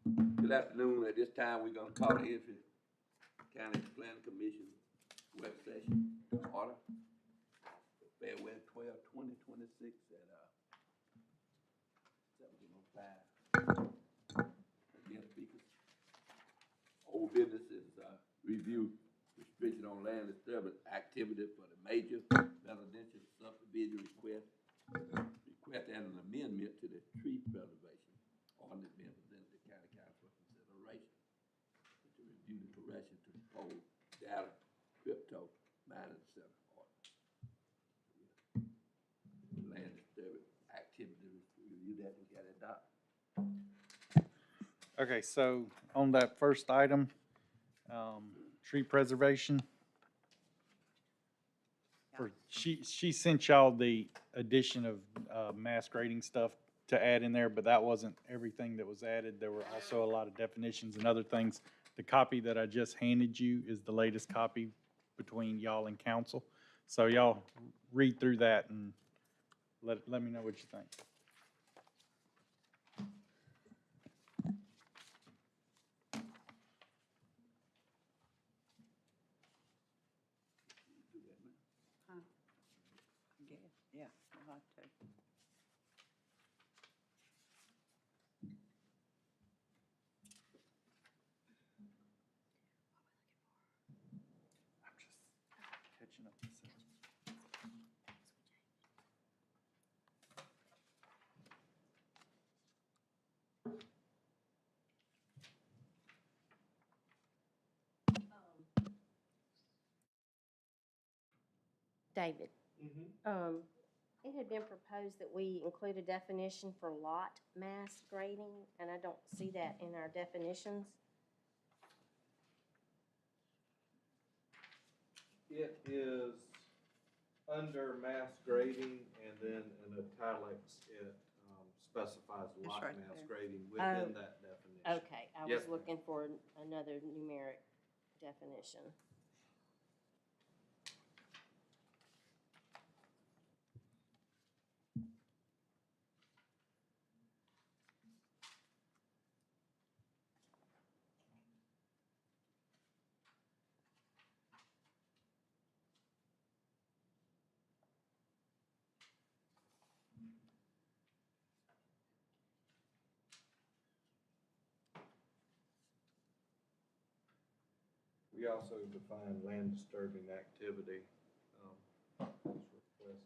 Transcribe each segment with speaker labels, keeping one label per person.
Speaker 1: Good afternoon. At this time, we're gonna call the Edgefield County Planning Commission work session to order. February 12, 2026 at 17:05. Again, speakers. Old business is review restriction on land disturbance activity for the major residential subdivision request and an amendment to the tree preservation ordinance being presented to county council for consideration. To review the correction to the pole data crypto mining center order. Land disturbance activity, review that and get it done.
Speaker 2: Okay, so on that first item, tree preservation. She sent y'all the addition of mass grading stuff to add in there, but that wasn't everything that was added. There were also a lot of definitions and other things. The copy that I just handed you is the latest copy between y'all and council. So y'all read through that and let me know what you think.
Speaker 3: Yeah, I'd like to.
Speaker 2: I'm just catching up.
Speaker 4: David, it had been proposed that we include a definition for lot mass grading, and I don't see that in our definitions.
Speaker 5: It is under mass grading, and then in italics, it specifies lot
Speaker 3: right
Speaker 5: mass
Speaker 3: there.
Speaker 5: grading within that definition.
Speaker 4: Okay, I
Speaker 5: Yes,
Speaker 4: was
Speaker 5: ma'am.
Speaker 4: looking for another numeric definition.
Speaker 5: We also define land disturbing activity, as requested.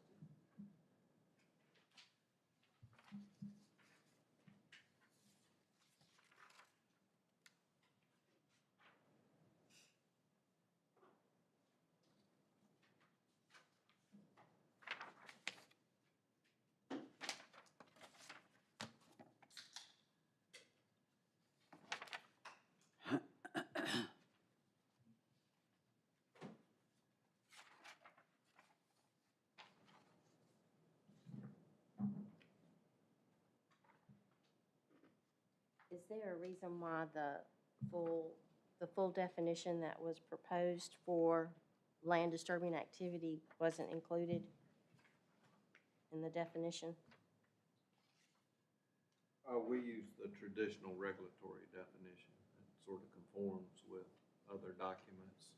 Speaker 4: Is there a reason why the full definition that was proposed for land disturbing activity wasn't included in the definition?
Speaker 5: We use the traditional regulatory definition. It sort of conforms with other documents.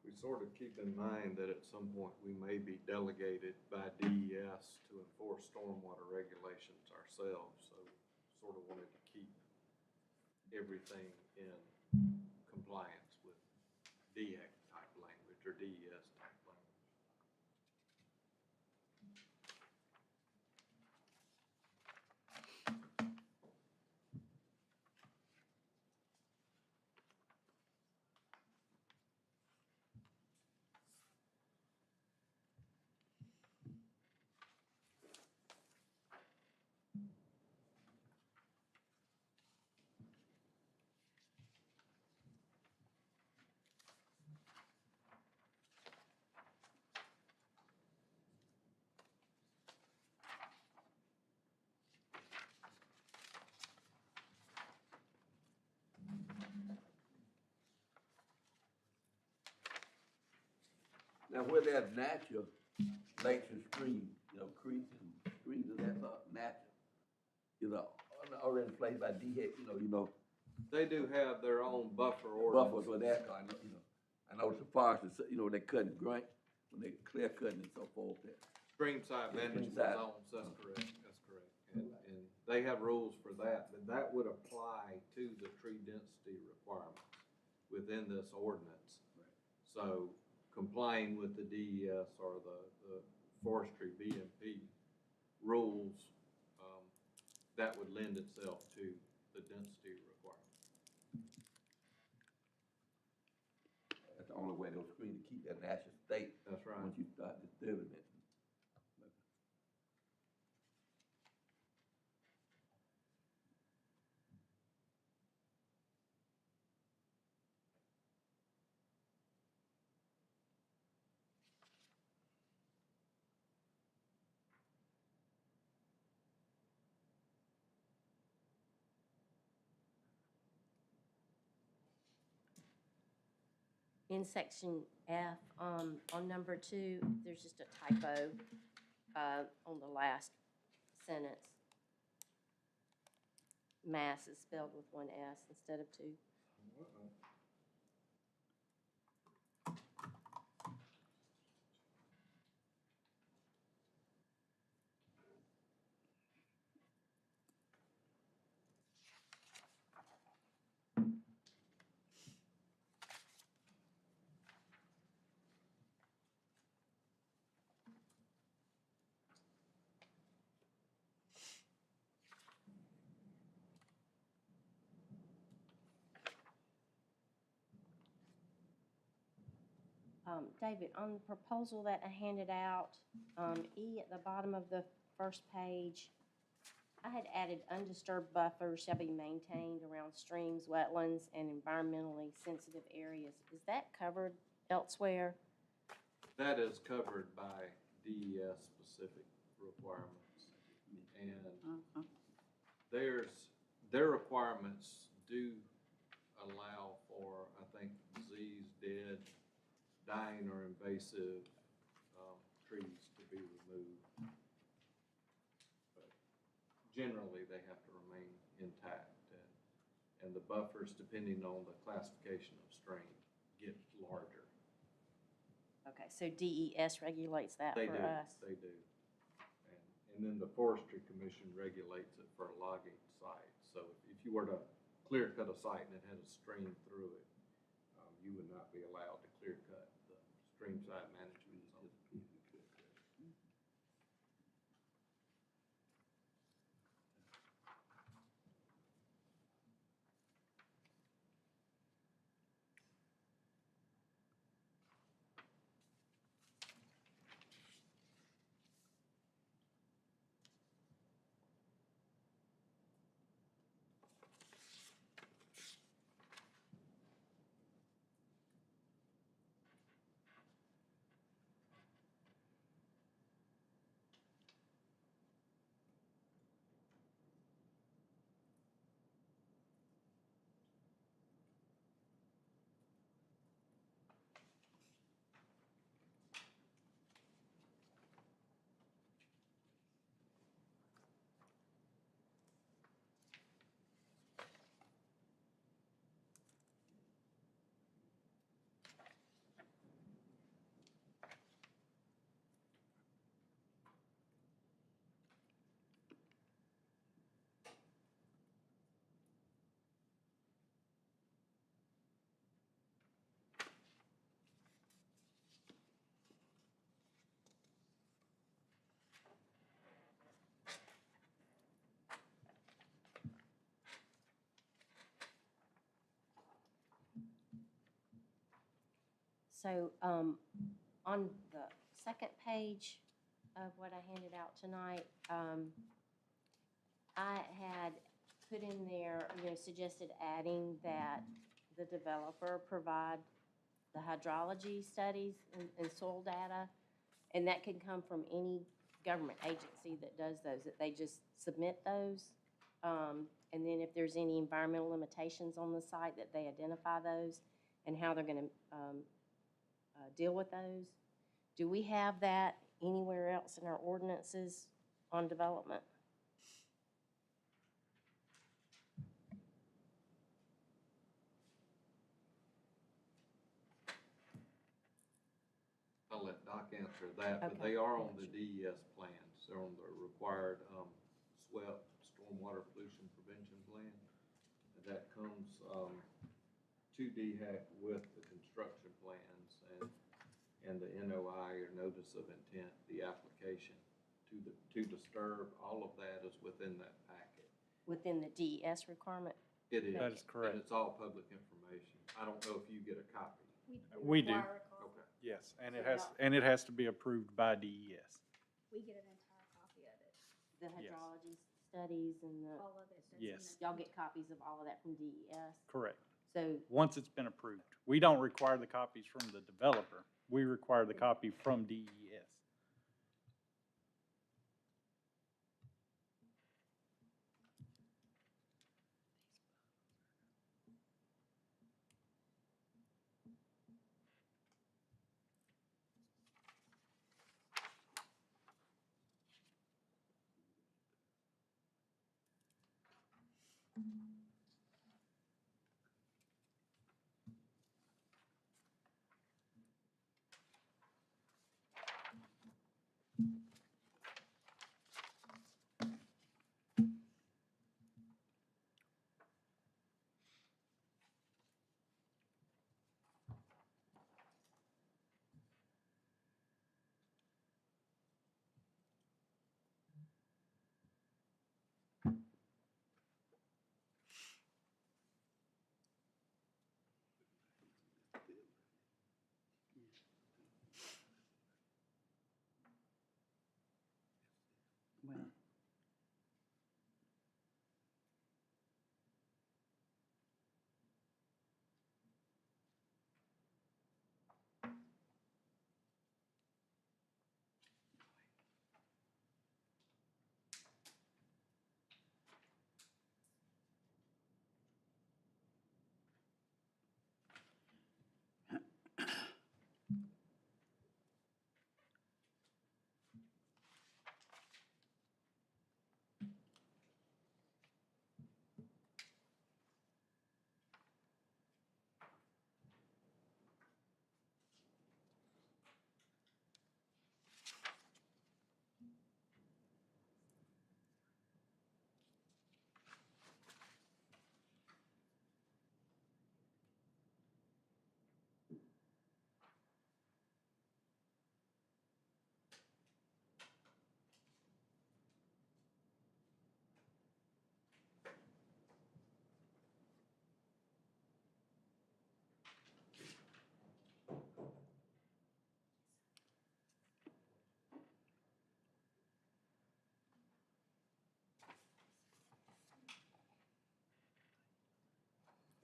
Speaker 5: We sort of keep in mind that at some point we may be delegated by DES to enforce stormwater regulations ourselves, so sort of wanted to keep everything in compliance with DEC type language or DES type language.
Speaker 1: Now, where there's natural lakes and streams, you know, creeks and streams, and that's natural, you know, already placed by DHEC, you know,
Speaker 5: They do have their own buffer
Speaker 1: buffers
Speaker 5: ordinance.
Speaker 1: for that kind, I know the forest is, they cutting grant, when they clear cutting and so forth, that,
Speaker 5: Streamside
Speaker 1: Yeah,
Speaker 5: management
Speaker 1: streamside.
Speaker 5: zones, that's correct, that's correct. And they have rules for that, but that would apply to the tree density requirements within this ordinance. So complying with the DES or the forestry BMP rules, that would lend itself to the density requirement.
Speaker 1: that's the only way those screens to keep that natural state,
Speaker 5: That's right.
Speaker 1: once you start disturbing it.
Speaker 4: In section F, on number 2, there's just a typo, on the last sentence. Mass is spelled with one S instead of 2. David, on the proposal that I handed out, E at the bottom of the first page, I had added undisturbed buffers shall be maintained around streams, wetlands, and environmentally sensitive areas. Is that covered elsewhere?
Speaker 5: That is covered by DES specific requirements. And their requirements do allow for, I think, diseased, dead, dying or invasive trees to be removed. But generally, they have to remain intact, and the buffers, depending on the classification of strain, get larger.
Speaker 4: Okay, so DES regulates that
Speaker 5: They
Speaker 4: for
Speaker 5: do,
Speaker 4: us?
Speaker 5: they do. And then the Forestry Commission regulates it for logging sites. So if you were to clear cut a site and it had a stream through it, you would not be allowed to clear cut the stream side management zone.
Speaker 4: So, on the second page of what I handed out tonight, I had put in there, suggested adding that the developer provide the hydrology studies and soil data, and that can come from any government agency that does those, that they just submit those. And then if there's any environmental limitations on the site, that they identify those and how they're gonna deal with those. Do we have that anywhere else in our ordinances on development?
Speaker 5: I'll let Doc answer that, but
Speaker 4: Okay.
Speaker 5: they are on the DES plans. They're on the required, SWEP, Stormwater Pollution Prevention Plan. And that comes, to DHEC with the construction plans and the NOI or notice of intent, the application to disturb, all of that is within that packet.
Speaker 4: Within the DES requirement?
Speaker 5: It is.
Speaker 2: That is correct.
Speaker 5: And it's all public information. I don't know if you get a copy.
Speaker 2: We do.
Speaker 5: Okay.
Speaker 2: Yes, and it has to be approved by DES.
Speaker 6: We get an entire copy of it,
Speaker 4: The
Speaker 2: Yes.
Speaker 4: hydrology studies and the,
Speaker 6: all of it. that's in
Speaker 2: Yes.
Speaker 6: the-
Speaker 4: y'all get copies of all of that from DES?
Speaker 2: Correct.
Speaker 4: So,
Speaker 2: Once it's been approved. We don't require the copies from the developer. We require the copy from DES.
Speaker 3: Well,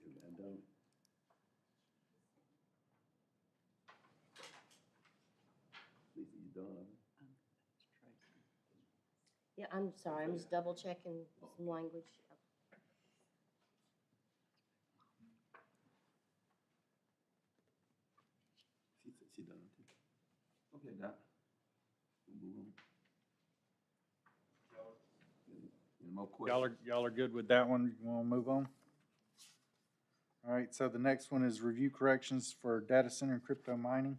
Speaker 1: Everybody done? Lisa, you done?
Speaker 3: that's Tracy.
Speaker 4: yeah, I'm sorry, I'm just double checking some language.
Speaker 1: She said she done too. Okay, Doc. We'll move on. Any more questions?
Speaker 2: Y'all are good with that one? You want to move on? All right, so the next one is review corrections for data center and crypto mining.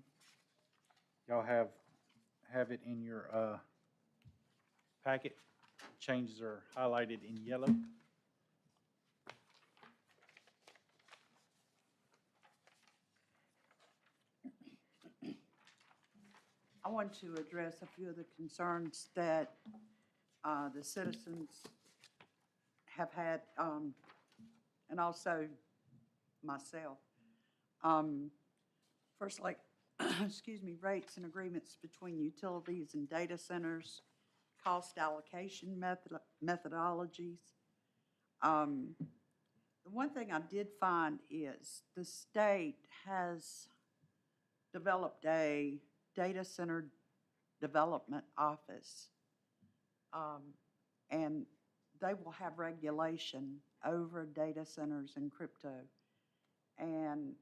Speaker 2: Y'all have it in your packet. Changes are highlighted in yellow.
Speaker 3: I want to address a few of the concerns that the citizens have had, and also myself. First, like, excuse me, rates and agreements between utilities and data centers, cost allocation methodologies. The one thing I did find is the state has developed a data center development office. And they will have regulation over data centers and crypto. And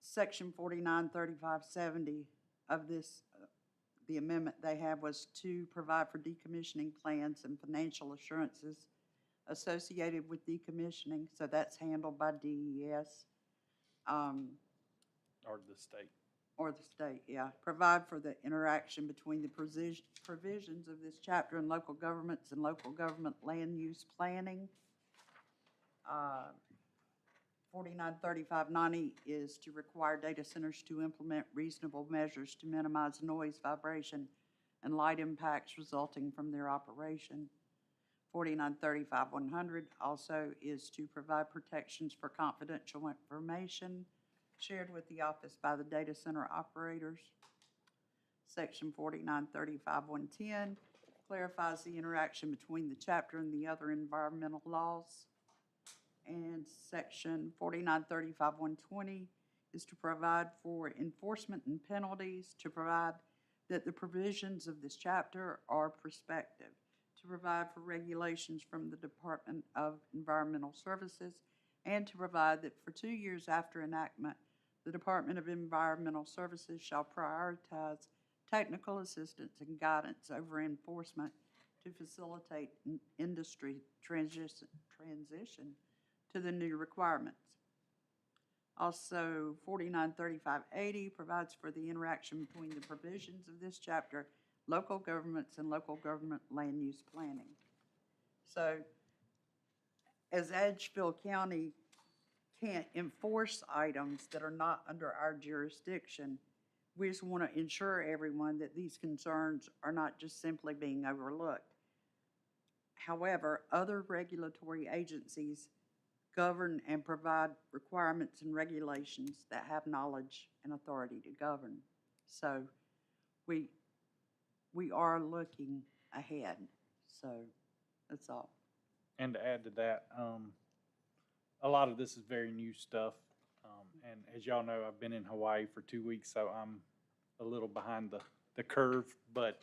Speaker 3: Section 493570 of this, the amendment they have was to provide for decommissioning plans and financial assurances associated with decommissioning, so that's handled by DES.
Speaker 2: Or the state.
Speaker 3: Or the state, yeah. Provide for the interaction between the provisions of this chapter and local governments and local government land use planning. 493590 is to require data centers to implement reasonable measures to minimize noise, vibration, and light impacts resulting from their operation. 4935-100 also is to provide protections for confidential information shared with the office by the data center operators. Section 4935-110 clarifies the interaction between the chapter and the other environmental laws. And section 4935-120 is to provide for enforcement and penalties, to provide that the provisions of this chapter are prospective, to provide for regulations from the Department of Environmental Services, and to provide that for 2 years after enactment, the Department of Environmental Services shall prioritize technical assistance and guidance over enforcement to facilitate industry transition to the new requirements. Also, 493580 provides for the interaction between the provisions of this chapter, local governments and local government land use planning. So, as Edgefield County can't enforce items that are not under our jurisdiction, we just want to ensure everyone that these concerns are not just simply being overlooked. However, other regulatory agencies govern and provide requirements and regulations that have knowledge and authority to govern. So we are looking ahead. So that's all.
Speaker 2: And to add to that, a lot of this is very new stuff. And as y'all know, I've been in Hawaii for 2 weeks, so I'm a little behind the curve. But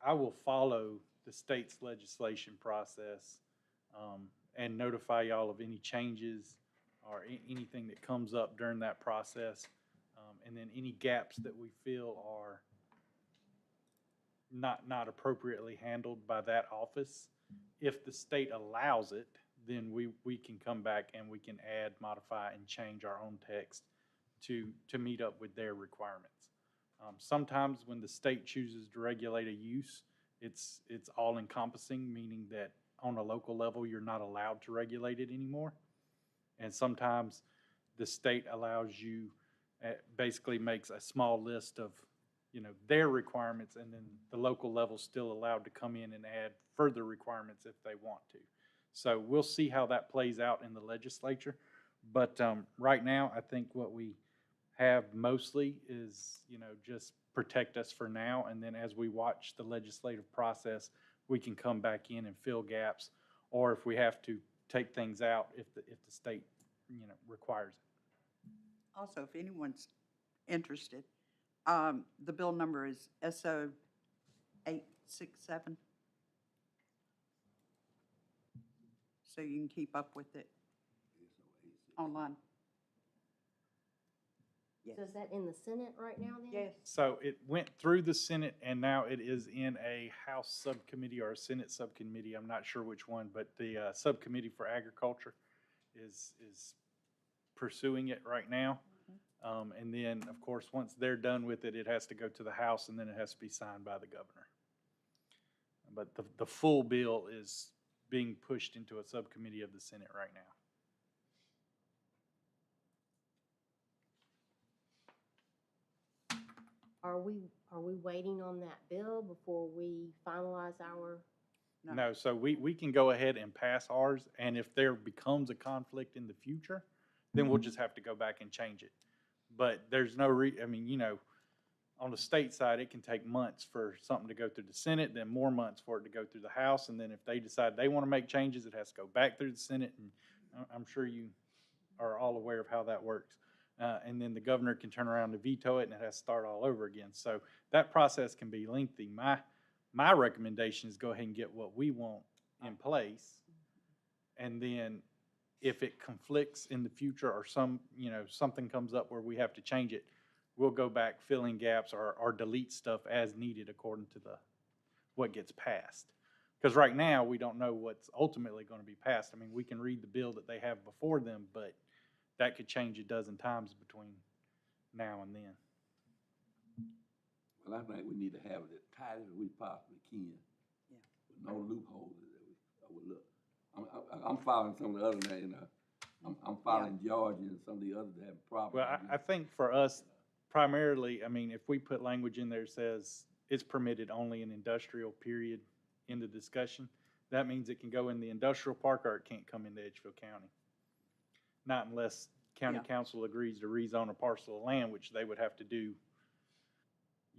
Speaker 2: I will follow the state's legislation process and notify y'all of any changes or anything that comes up during that process. And then any gaps that we feel are not appropriately handled by that office. If the state allows it, then we can come back and we can add, modify, and change our own text to meet up with their requirements. Sometimes when the state chooses to regulate a use, it's all encompassing, meaning that on a local level, you're not allowed to regulate it anymore. And sometimes the state allows you, basically makes a small list of, their requirements, and then the local level's still allowed to come in and add further requirements if they want to. So we'll see how that plays out in the legislature. But right now, I think what we have mostly is, just protect us for now. And then as we watch the legislative process, we can come back in and fill gaps, or if we have to take things out, if the state, requires it.
Speaker 3: Also, if anyone's interested, the bill number is SO 867. So you can keep up with it online. Yes.
Speaker 4: So is that in the Senate right now then?
Speaker 3: Yes.
Speaker 2: So it went through the Senate, and now it is in a House subcommittee or a Senate subcommittee. I'm not sure which one, but the Subcommittee for Agriculture is pursuing it right now. And then, of course, once they're done with it, it has to go to the House, and then it has to be signed by the governor. But the full bill is being pushed into a subcommittee of the Senate right now.
Speaker 4: Are we waiting on that bill before we finalize our?
Speaker 2: No, so we can go ahead and pass ours, and if there becomes a conflict in the future, then we'll just have to go back and change it. But there's no on the state side, it can take months for something to go through the Senate, then more months for it to go through the House, and then if they decide they want to make changes, it has to go back through the Senate, and I'm sure you are all aware of how that works. And then the governor can turn around and veto it, and it has to start all over again. So that process can be lengthy. My recommendation is go ahead and get what we want in place, and then if it conflicts in the future or something comes up where we have to change it, we'll go back, fill in gaps or delete stuff as needed according to what gets passed. Because right now, we don't know what's ultimately going to be passed. I mean, we can read the bill that they have before them, but that could change a dozen times between now and then.
Speaker 1: Well, I think we need to have it as tight as we possibly can.
Speaker 3: Yeah.
Speaker 1: With no loopholes that we overlook. I'm following some of the other, I'm following Georgia and some of the others that have problems.
Speaker 2: Well, I think for us, primarily, I mean, if we put language in there that says it's permitted only in industrial, period, in the discussion, that means it can go in the industrial park or it can't come into Edgefield County. Not unless county council agrees to rezone a parcel of land, which they would have to do.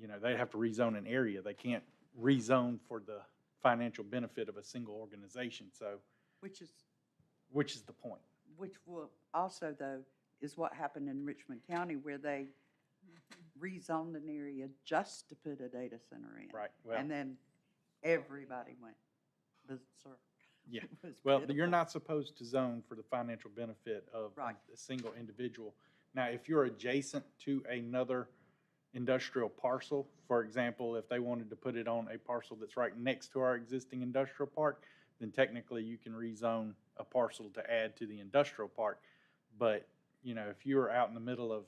Speaker 2: They'd have to rezone an area. They can't rezone for the financial benefit of a single organization, so,
Speaker 3: Which is
Speaker 2: the point.
Speaker 3: Which will also, though, is what happened in Richmond County where they rezoned an area just to put a data center in.
Speaker 2: Right, well,
Speaker 3: And then everybody went berserk.
Speaker 2: yeah.
Speaker 3: It was
Speaker 2: Well, you're
Speaker 3: pitiful.
Speaker 2: not supposed to zone for the financial benefit of
Speaker 3: Right.
Speaker 2: a single individual. Now, if you're adjacent to another industrial parcel, for example, if they wanted to put it on a parcel that's right next to our existing industrial park, then technically you can rezone a parcel to add to the industrial park. But, if you're out in the middle of,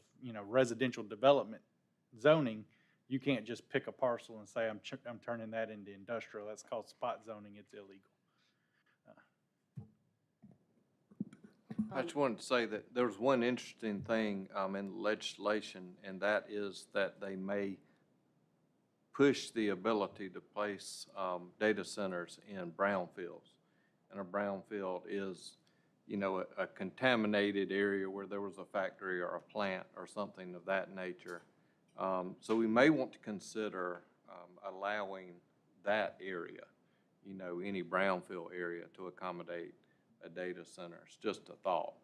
Speaker 2: residential development zoning, you can't just pick a parcel and say, I'm turning that into industrial. That's called spot zoning. It's illegal.
Speaker 5: I just wanted to say that there's one interesting thing in the legislation, and that is that they may push the ability to place data centers in brownfields. And a brownfield is, a contaminated area where there was a factory or a plant or something of that nature. So we may want to consider allowing that area, any brownfield area to accommodate a data center. It's just a thought.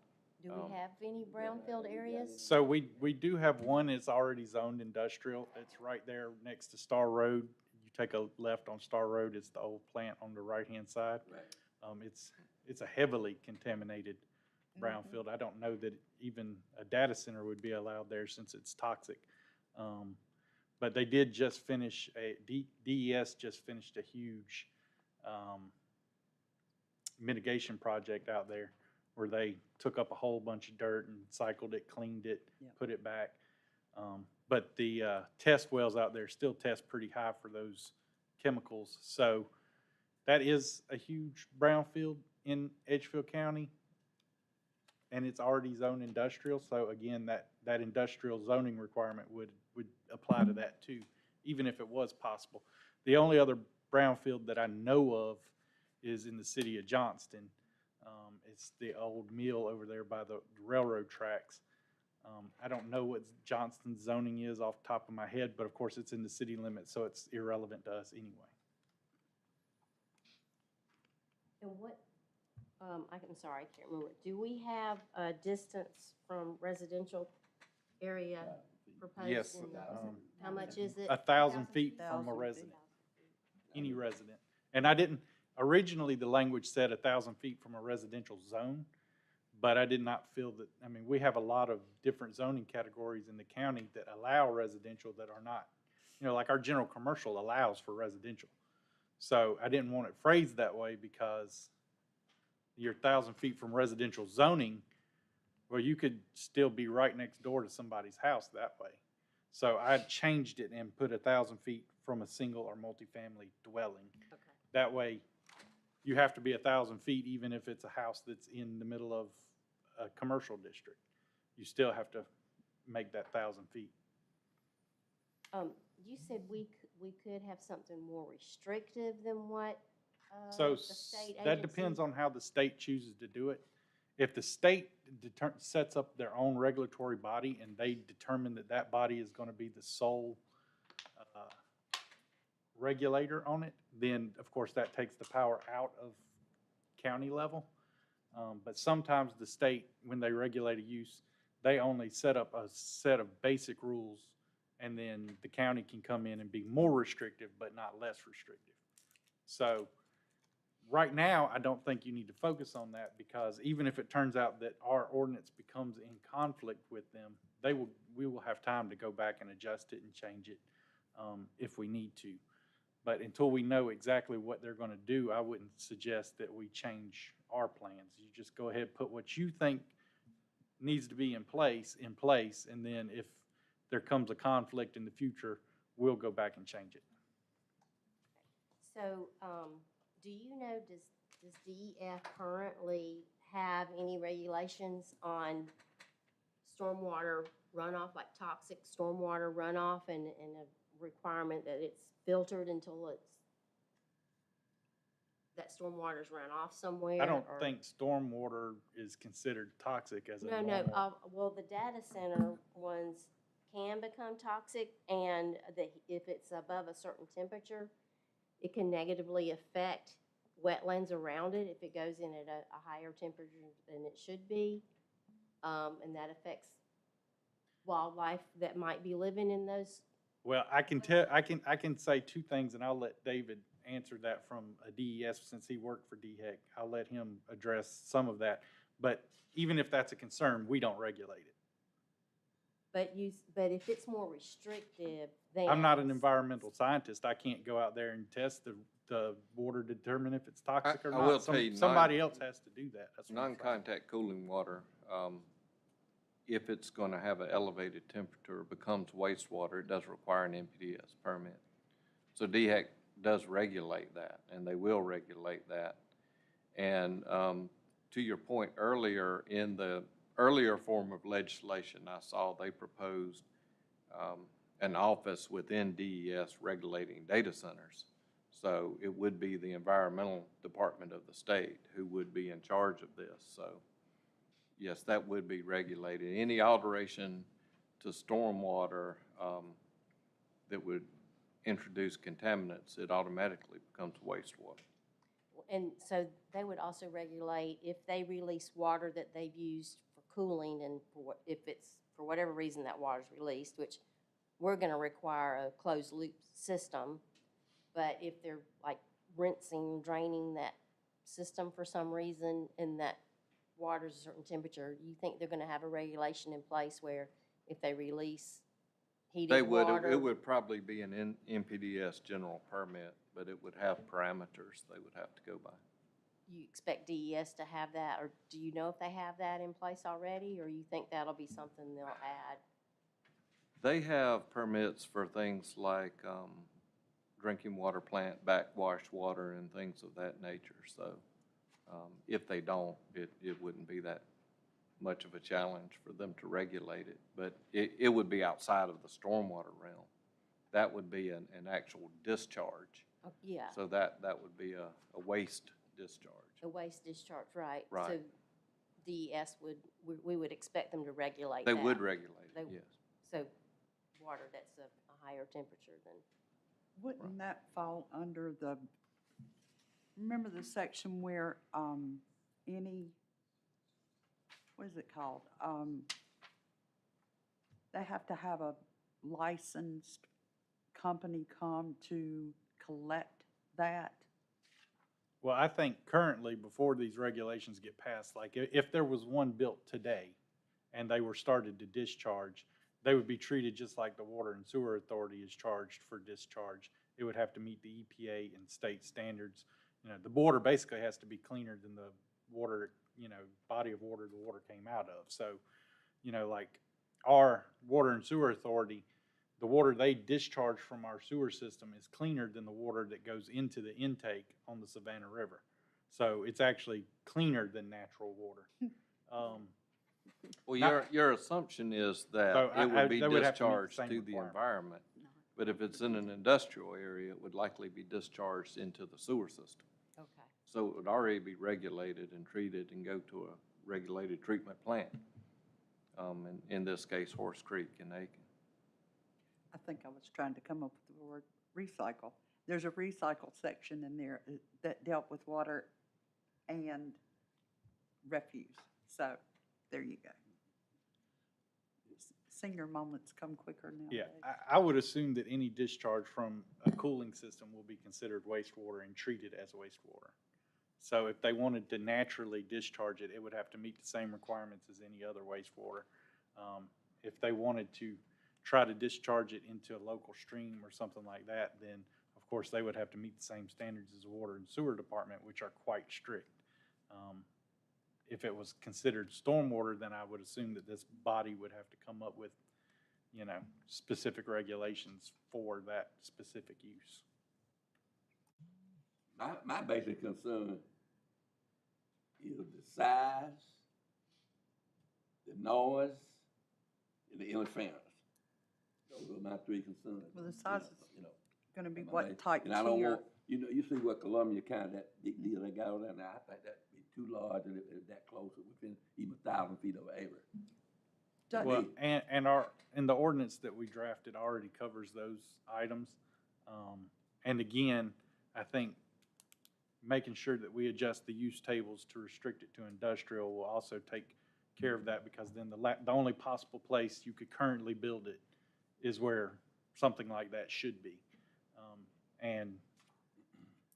Speaker 4: Do we have any brownfield areas?
Speaker 2: So we do have one that's already zoned industrial. It's right there next to Star Road. You take a left on Star Road, it's the old plant on the right-hand side.
Speaker 1: Right.
Speaker 2: It's a heavily contaminated brownfield. I don't know that even a data center would be allowed there since it's toxic. But they did just finish DES just finished a huge mitigation project out there where they took up a whole bunch of dirt and cycled it, cleaned it, put it back. But the test wells out there still test pretty high for those chemicals. So that is a huge brownfield in Edgefield County, and it's already zoned industrial. So again, that industrial zoning requirement would apply to that too, even if it was possible. The only other brownfield that I know of is in the city of Johnston. It's the old mill over there by the railroad tracks. I don't know what Johnston's zoning is off the top of my head, but of course it's in the city limits, so it's irrelevant to us anyway.
Speaker 4: And what, I'm sorry, I can't remember. Do we have a distance from residential area proposed?
Speaker 2: Yes,
Speaker 4: in how much is it?
Speaker 2: 1,000 feet from
Speaker 3: 1,000
Speaker 2: a
Speaker 3: feet.
Speaker 2: resident, any resident. And I didn't, originally the language said 1,000 feet from a residential zone, but I did not feel that, I mean, we have a lot of different zoning categories in the county that allow residential that are not, like our general commercial allows for residential. So I didn't want it phrased that way because you're 1,000 feet from residential zoning, well, you could still be right next door to somebody's house that way. So I changed it and put 1,000 feet from a single or multifamily dwelling.
Speaker 4: Okay.
Speaker 2: That way, you have to be 1,000 feet even if it's a house that's in the middle of a commercial district. You still have to make that 1,000 feet.
Speaker 4: You said we could have something more restrictive than what
Speaker 2: So
Speaker 4: the state
Speaker 2: that
Speaker 4: agency?
Speaker 2: depends on how the state chooses to do it. If the state sets up their own regulatory body and they determine that that body is going to be the sole regulator on it, then of course that takes the power out of county level. But sometimes the state, when they regulate a use, they only set up a set of basic rules, and then the county can come in and be more restrictive, but not less restrictive. So right now, I don't think you need to focus on that, because even if it turns out that our ordinance becomes in conflict with them, we will have time to go back and adjust it and change it, if we need to. But until we know exactly what they're gonna do, I wouldn't suggest that we change our plans. You just go ahead, put what you think needs to be in place, and then if there comes a conflict in the future, we'll go back and change it.
Speaker 4: So, do you know, does DEF currently have any regulations on stormwater runoff, like toxic stormwater runoff, and a requirement that it's filtered until that stormwater's run off somewhere?
Speaker 2: I don't
Speaker 4: or-
Speaker 2: think stormwater is considered toxic as a
Speaker 4: No,
Speaker 2: normal.
Speaker 4: well, the data center ones can become toxic, and if it's above a certain temperature, it can negatively affect wetlands around it if it goes in at a higher temperature than it should be. And that affects wildlife that might be living in those.
Speaker 2: Well, I can say two things, and I'll let David answer that from a DES, since he worked for DHEC. I'll let him address some of that. But even if that's a concern, we don't regulate it.
Speaker 4: But if it's more restrictive, then.
Speaker 2: I'm not an environmental scientist. I can't go out there and test the water to determine if it's toxic or
Speaker 5: I
Speaker 2: not.
Speaker 5: will tell you,
Speaker 2: Somebody else has to do that. That's what I'm saying.
Speaker 5: Non-contact cooling water, if it's gonna have an elevated temperature, becomes wastewater, it does require an NPDES permit. So DHEC does regulate that, and they will regulate that. And to your point earlier, in the earlier form of legislation, I saw they proposed an office within DES regulating data centers. So it would be the environmental department of the state who would be in charge of this. So yes, that would be regulated. Any alteration to stormwater that would introduce contaminants, it automatically becomes wastewater.
Speaker 4: And so they would also regulate if they release water that they've used for cooling, and if it's, for whatever reason, that water's released, which we're gonna require a closed loop system. But if they're like rinsing, draining that system for some reason, and that water's a certain temperature, you think they're gonna have a regulation in place where if they release heated water?
Speaker 5: It would probably be an NPDES general permit, but it would have parameters they would have to go by.
Speaker 4: You expect DES to have that, or do you know if they have that in place already, or you think that'll be something they'll add?
Speaker 5: They have permits for things like drinking water plant, backwash water, and things of that nature. So if they don't, it wouldn't be that much of a challenge for them to regulate it. But it would be outside of the stormwater realm. That would be an actual discharge.
Speaker 4: Oh, yeah,
Speaker 5: So that would be a waste discharge.
Speaker 4: the waste discharge, right.
Speaker 5: Right.
Speaker 4: So DES we would expect them to regulate
Speaker 5: They
Speaker 4: that.
Speaker 5: would regulate it,
Speaker 4: They-
Speaker 5: yes.
Speaker 4: So water that's a higher temperature than.
Speaker 3: Wouldn't that fall under remember the section where, what is it called? They have to have a licensed company come to collect that?
Speaker 2: Well, I think currently, before these regulations get passed, like if there was one built today and they were started to discharge, they would be treated just like the Water and Sewer Authority is charged for discharge. It would have to meet the EPA and state standards. You know, the water basically has to be cleaner than the water, body of water the water came out of. So, like our Water and Sewer Authority, the water they discharge from our sewer system is cleaner than the water that goes into the intake on the Savannah River. So it's actually cleaner than natural water.
Speaker 5: Well,
Speaker 2: Not-
Speaker 5: your assumption is
Speaker 2: So
Speaker 5: that it would be
Speaker 2: they would have to meet the
Speaker 5: discharged
Speaker 2: same
Speaker 5: to the
Speaker 2: requirement.
Speaker 5: environment. But if it's in an industrial area, it would likely be discharged into the sewer system.
Speaker 4: Okay.
Speaker 5: So it would already be regulated and treated and go to a regulated treatment plant. In this case, Horse Creek in Aiken.
Speaker 3: I think I was trying to come up with the word recycle. There's a recycle section in there that dealt with water and refuse. So, there you go. Senior moments come quicker nowadays.
Speaker 2: Yeah, I would assume that any discharge from a cooling system will be considered wastewater and treated as wastewater. So if they wanted to naturally discharge it, it would have to meet the same requirements as any other wastewater. If they wanted to try to discharge it into a local stream or something like that, then of course they would have to meet the same standards as the Water and Sewer Department, which are quite strict. If it was considered stormwater, then I would assume that this body would have to come up with, you know, specific regulations for that specific use.
Speaker 1: My basic concern is the size, the noise, and the interference. Those are my three concerns.
Speaker 3: Well, the size is
Speaker 1: You know,
Speaker 3: gonna be
Speaker 1: my
Speaker 3: what
Speaker 1: basic-
Speaker 3: type
Speaker 1: And I don't
Speaker 3: tier?
Speaker 1: want, you know, you see what Columbia County, that big deal they got over there now, I think that'd be too large and if that close, within even 1,000 feet of Avery.
Speaker 3: Does-
Speaker 2: Well, and the ordinance that we drafted already covers those items. And again, I think making sure that we adjust the use tables to restrict it to industrial will also take care of that, because then the only possible place you could currently build it is where something like that should be. And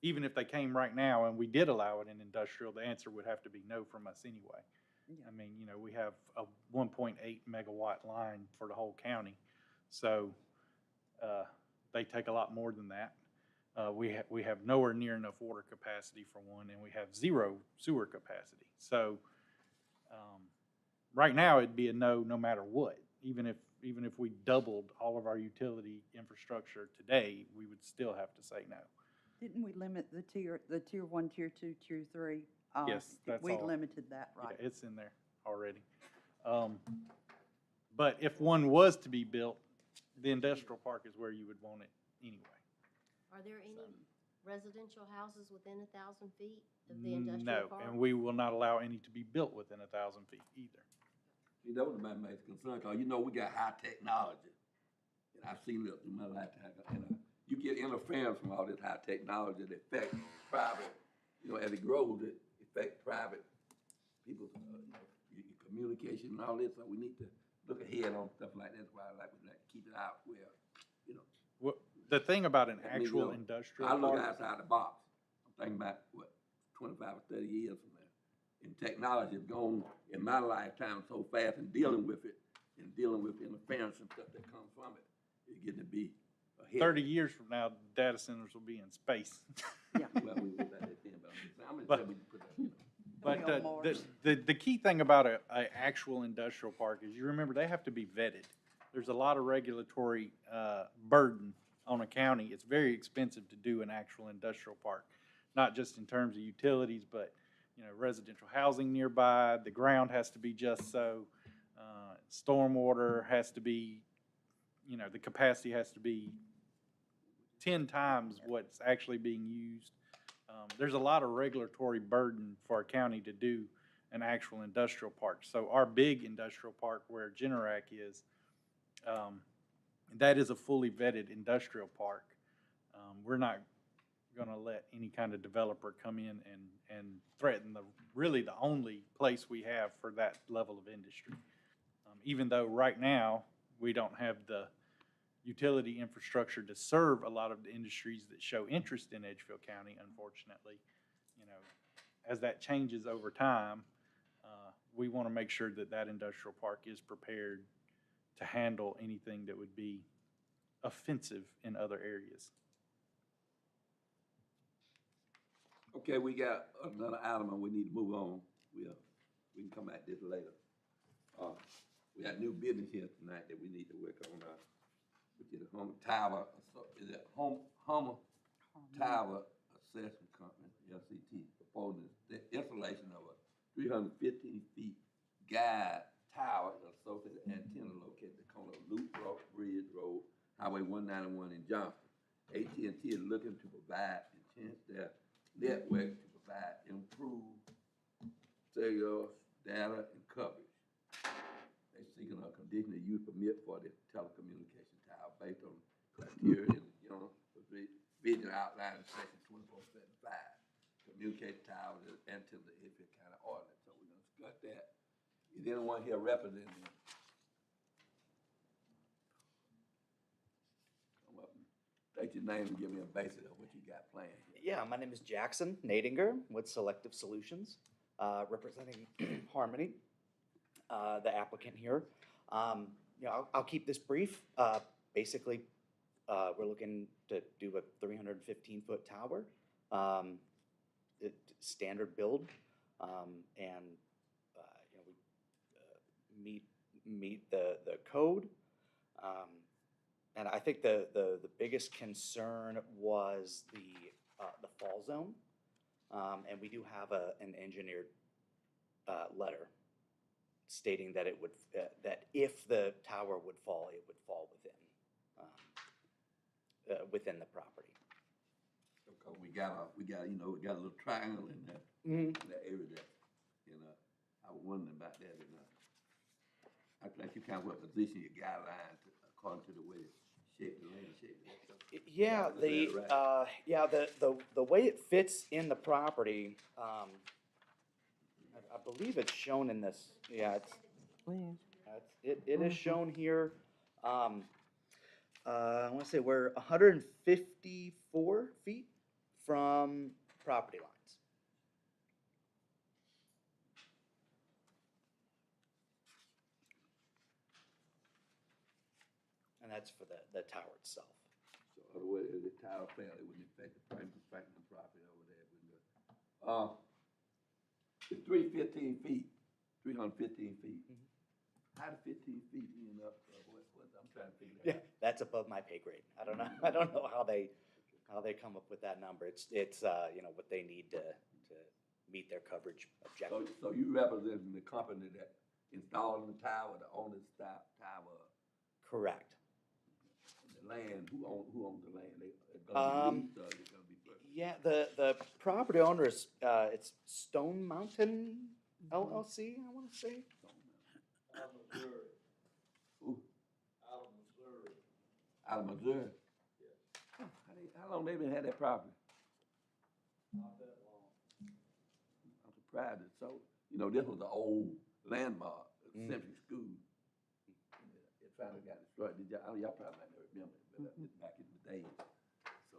Speaker 2: even if they came right now and we did allow it in industrial, the answer would have to be no from us anyway.
Speaker 3: Yeah.
Speaker 2: I mean, you know, we have a 1.8 megawatt line for the whole county, so they take a lot more than that. We have nowhere near enough water capacity for one, and we have zero sewer capacity. So right now, it'd be a no, no matter what. Even if we doubled all of our utility infrastructure today, we would still have to say no.
Speaker 3: Didn't we limit the tier 1, tier 2, tier 3?
Speaker 2: Yes, that's
Speaker 3: We
Speaker 2: all.
Speaker 3: limited that,
Speaker 2: Yeah,
Speaker 3: right?
Speaker 2: it's in there already. But if one was to be built, the industrial park is where you would want it anyway.
Speaker 4: Are there any residential houses within 1,000 feet of the industrial park?
Speaker 2: No, and we will not allow any to be built within 1,000 feet either.
Speaker 1: See, that was my major concern, because you know, we got high technology. And I've seen it through my lifetime, and you get interference from all this high technology that affects private, you know, as it grows, it affects private people's, your communication and all this, so we need to look ahead on stuff like that. That's why I like to keep it out where, you know.
Speaker 2: Well, the thing about an
Speaker 1: That means,
Speaker 2: actual
Speaker 1: you know,
Speaker 2: industrial
Speaker 1: I look
Speaker 2: park,
Speaker 1: outside the box. I'm thinking about, 25 or 30 years from now. And technology has gone in my lifetime so fast in dealing with it, and dealing with interference and stuff that comes from it. It's getting to be ahead.
Speaker 2: 30 years from now, data centers will be in space.
Speaker 3: Yeah.
Speaker 1: Well, we was at that then, but I'm just
Speaker 2: But-
Speaker 1: saying we can put that, you know.
Speaker 2: But
Speaker 3: Going on Mars.
Speaker 2: the key thing about a actual industrial park is, you remember, they have to be vetted. There's a lot of regulatory burden on a county. It's very expensive to do an actual industrial park, not just in terms of utilities, but, you know, residential housing nearby, the ground has to be just so, stormwater has to be, you know, the capacity has to be 10 times what's actually being used. There's a lot of regulatory burden for a county to do an actual industrial park. So our big industrial park where Generac is, that is a fully vetted industrial park. We're not gonna let any kind of developer come in and threaten really the only place we have for that level of industry. Even though right now, we don't have the utility infrastructure to serve a lot of the industries that show interest in Edgefield County, unfortunately. You know, as that changes over time, we want to make sure that that industrial park is prepared to handle anything that would be offensive in other areas.
Speaker 1: Okay, we got another item and we need to move on. We can come at this later. We got new business here tonight that we need to work on, which is the Hummer Tower, is it Hummer Tower Assessment Company, LCT, proposing the installation of a 315 feet guide tower and associated antenna located at the corner of Loop Rock Bridge Road, Highway 191 in Johnston. AT&T is looking to provide, enhance their network to provide improved cellular data and coverage. They're seeking a conditional use permit for the telecommunication tower based on criteria, you know, vision outlined in section 2475. Communicate towers and to the Edgefield County ordinance. So we're gonna discuss that. Is anyone here representing them? Come up and state your name and give me a basic of what you got planned here.
Speaker 7: Yeah, my name is Jackson Nadinger with Selective Solutions, representing Harmony, the applicant here. I'll keep this brief. Basically, we're looking to do a 315-foot tower, standard build, and we meet the code. And I think the biggest concern was the fall zone. And we do have an engineered letter stating that it would, that if the tower would fall, it would fall within the property.
Speaker 1: Because we got a little triangle in there,
Speaker 7: Mm-hmm.
Speaker 1: in that area there, I was wondering about that, I think you kind of what position your guideline to, according to the way it's shaped, the land shape.
Speaker 7: Yeah,
Speaker 1: Is that right?
Speaker 7: the way it fits in the property, I believe it's shown in this, it is shown here. I want to say we're 154 feet from property lines. And that's for the tower itself.
Speaker 1: So otherwise, if the tower fell, it wouldn't affect the Franklin property over there, wouldn't it? It's 315 feet, 315 feet.
Speaker 7: Mhm.
Speaker 1: How did 15 feet end up, I'm trying to figure that
Speaker 7: Yeah,
Speaker 1: out.
Speaker 7: that's above my pay grade. I don't know. I don't know how they come up with that number. It's what they need to meet their coverage objective.
Speaker 1: So you representing the company that installing the tower, the owner of the tower,
Speaker 7: Correct.
Speaker 1: the land, who owns the land? It's gonna be leased, or it's gonna be purchased?
Speaker 7: Yeah, the property owner is it's Stone Mountain LLC, I want to say.
Speaker 1: Out of Missouri. Who? Out of Missouri? Yes. How long they been had that property? Not that long. I'm surprised it's so, this was an old landmark, Century School. It finally got destroyed. Y'all probably might not remember it, but it's back in the day. So,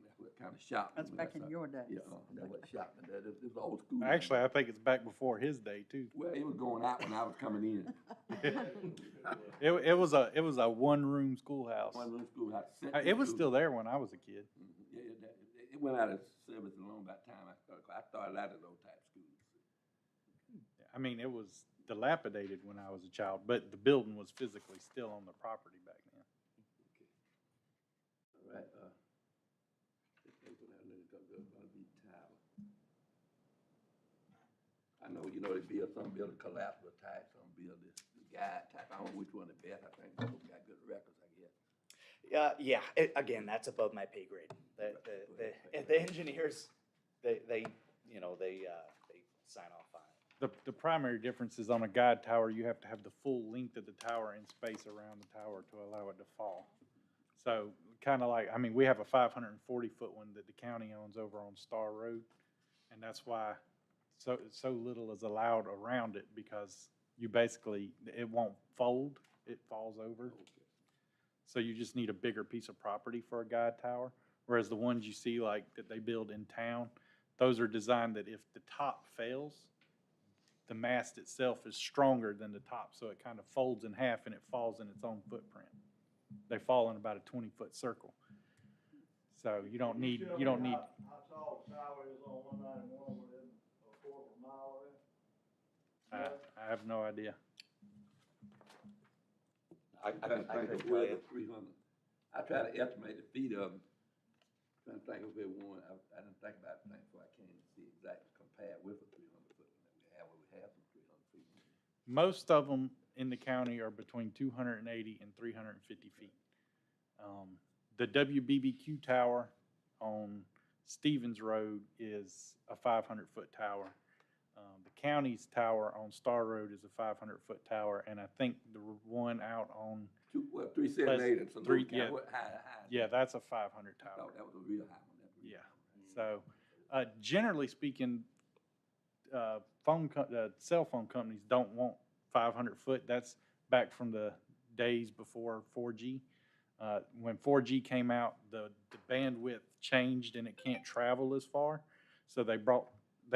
Speaker 1: that's what kind of shocked me.
Speaker 3: That's
Speaker 1: when
Speaker 3: back
Speaker 1: I
Speaker 3: in
Speaker 1: saw-
Speaker 3: your days.
Speaker 1: Yeah, that's what shocked me. This was old school.
Speaker 2: Actually, I think it's back before his day too.
Speaker 1: Well, it was going out when I was coming in.
Speaker 2: It was a one-room schoolhouse.
Speaker 1: One little school house.
Speaker 2: It was still there when I was a kid.
Speaker 1: Yeah, it went out of service along by the time I started. I started out of those type of schools.
Speaker 2: I mean, it was dilapidated when I was a child, but the building was physically still on the property back then.
Speaker 1: All right, this paper now, let it go, gonna be tower. I know, some build a collapsible type, some build this guide type. I don't know which one the best. I think both got good records, I guess.
Speaker 7: Again, that's above my pay grade. The engineers, they sign off on it.
Speaker 2: The primary difference is on a guide tower, you have to have the full length of the tower in space around the tower to allow it to fall. So kind of like, we have a 540-foot one that the county owns over on Star Road, and that's why so little is allowed around it, because you basically, it won't fold, it falls over. So you just need a bigger piece of property for a guide tower, whereas the ones you see like that they build in town, those are designed that if the top fails, the mast itself is stronger than the top, so it kind of folds in half and it falls in its own footprint. They fall in about a 20-foot circle. So you don't need.
Speaker 8: How tall the tower is on 191 within a quarter of a mile of it?
Speaker 2: I have no idea.
Speaker 7: I
Speaker 1: Trying to
Speaker 7: couldn't
Speaker 1: think of
Speaker 7: tell
Speaker 1: where
Speaker 7: you.
Speaker 1: the 300. I try to estimate the feet of them. Trying to think of where one. I didn't think about it before I came to see exactly compare with a 300-foot that we have. Where we have some 300 feet.
Speaker 2: Most of them in the county are between 280 and 350 feet. The WBBQ tower on Stevens Road is a 500-foot tower. The county's tower on Star Road is a 500-foot tower, and I think the one out on,
Speaker 1: 378 and some.
Speaker 2: Three-
Speaker 1: High.
Speaker 2: yeah, that's a 500
Speaker 1: I
Speaker 2: tower.
Speaker 1: thought that was a real high one. That's a real
Speaker 2: Yeah.
Speaker 1: high one.
Speaker 2: So, generally speaking, cell phone companies don't want 500 foot. That's back from the days before 4G. When 4G came out, the bandwidth changed and it can't travel as far. So they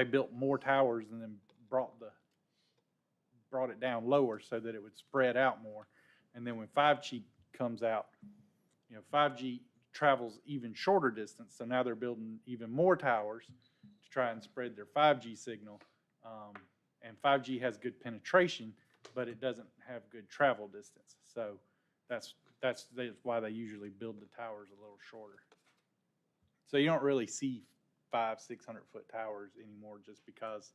Speaker 2: built more towers and then brought it down lower so that it would spread out more. And then when 5G comes out, 5G travels even shorter distance. So now they're building even more towers to try and spread their 5G signal. And 5G has good penetration, but it doesn't have good travel distance. So that's why they usually build the towers a little shorter. So you don't really see 500-600-foot towers anymore just because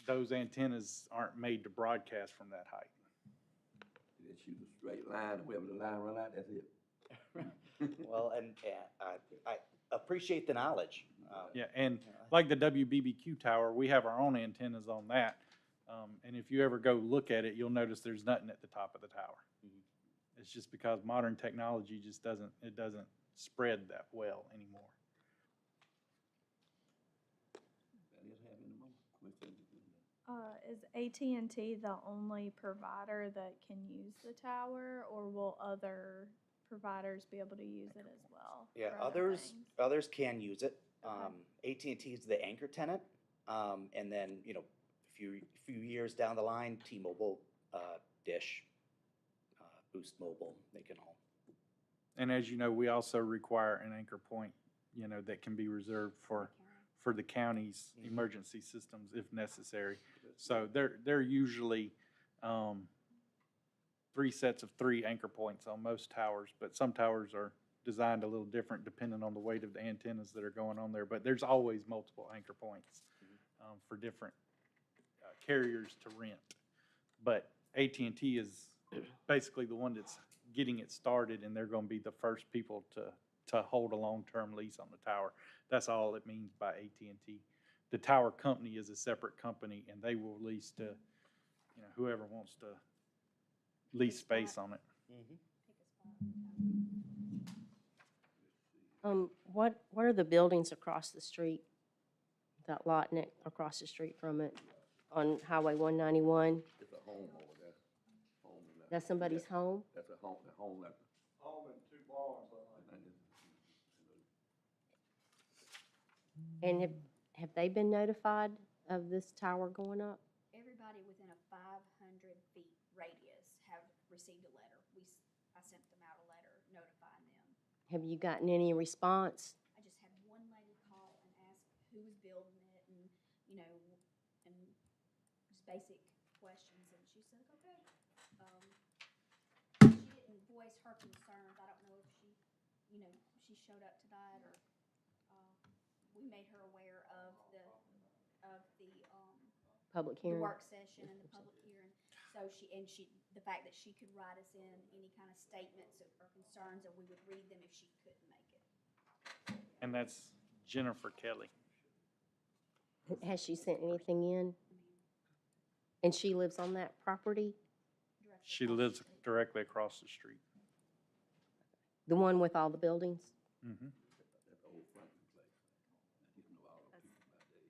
Speaker 2: those antennas aren't made to broadcast from that height.
Speaker 1: You just shoot a straight line, and wherever the line run out, that's it.
Speaker 7: Well, and I appreciate the knowledge.
Speaker 2: Yeah, and like the WBBQ tower, we have our own antennas on that. And if you ever go look at it, you'll notice there's nothing at the top of the tower.
Speaker 7: Mhm.
Speaker 2: It's just because modern technology just doesn't spread that well anymore.
Speaker 1: Anybody else have any more questions?
Speaker 6: Is AT&T the only provider that can use the tower, or will other providers be able to use it as well?
Speaker 7: Yeah,
Speaker 6: for other
Speaker 7: others
Speaker 6: things?
Speaker 7: others can use it.
Speaker 6: Okay.
Speaker 7: AT&T is the anchor tenant, and then a few years down the line, T-Mobile, Dish, Boost Mobile, they can all.
Speaker 2: And as you know, we also require an anchor point, that can be reserved for the county's
Speaker 7: Mhm.
Speaker 2: emergency systems if necessary. So they're usually 3 sets of 3 anchor points on most towers, but some towers are designed a little different depending on the weight of the antennas that are going on there. But there's always multiple anchor points for different carriers to rent. But AT&T is basically the one that's getting it started, and they're going to be the first people to hold a long-term lease on the tower. That's all it means by AT&T. The tower company is a separate company, and they will lease to, whoever wants to lease space on it.
Speaker 4: What are the buildings across the street? That lot across the street from it on Highway 191?
Speaker 1: It's a home over there. Home in there.
Speaker 4: That's somebody's home?
Speaker 1: That's a home, the home that.
Speaker 8: Home and 2 barns, I think.
Speaker 4: And have they been notified of this tower going up?
Speaker 6: Everybody within a 500 feet radius have received a letter. I sent them out a letter notifying them.
Speaker 4: Have you gotten any response?
Speaker 6: I just had one lady call and ask who was building it and, and just basic questions, and she said, okay. She didn't voice her concerns. I don't know if she showed up to that, or, we made her aware of the
Speaker 4: Public
Speaker 6: the
Speaker 4: hearing?
Speaker 6: work session and the public hearing. So the fact that she could write us in any kind of statements or concerns, and we would read them if she couldn't make it.
Speaker 2: And that's Jennifer Kelly.
Speaker 4: Has she sent anything in? And she lives on that property?
Speaker 6: Directly
Speaker 2: She
Speaker 6: across the
Speaker 2: lives
Speaker 6: street.
Speaker 2: directly across the street.
Speaker 4: The one with all the buildings?
Speaker 2: Mhm.
Speaker 1: That's the old Franklin place. I just know all the people nowadays.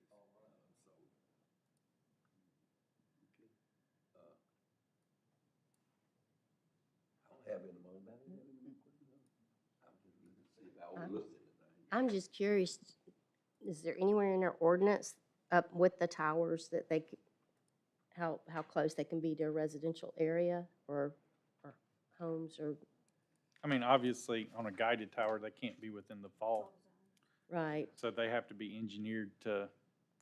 Speaker 1: I don't have any more. Anybody have any more questions? I'm just looking to see if I overlooked anything.
Speaker 4: I'm just curious, is there anywhere in our ordinance up with the towers that how close they can be to a residential area or homes or,
Speaker 2: I mean, obviously, on a guided tower, they can't be within the fall.
Speaker 4: right?
Speaker 2: So they have to be engineered to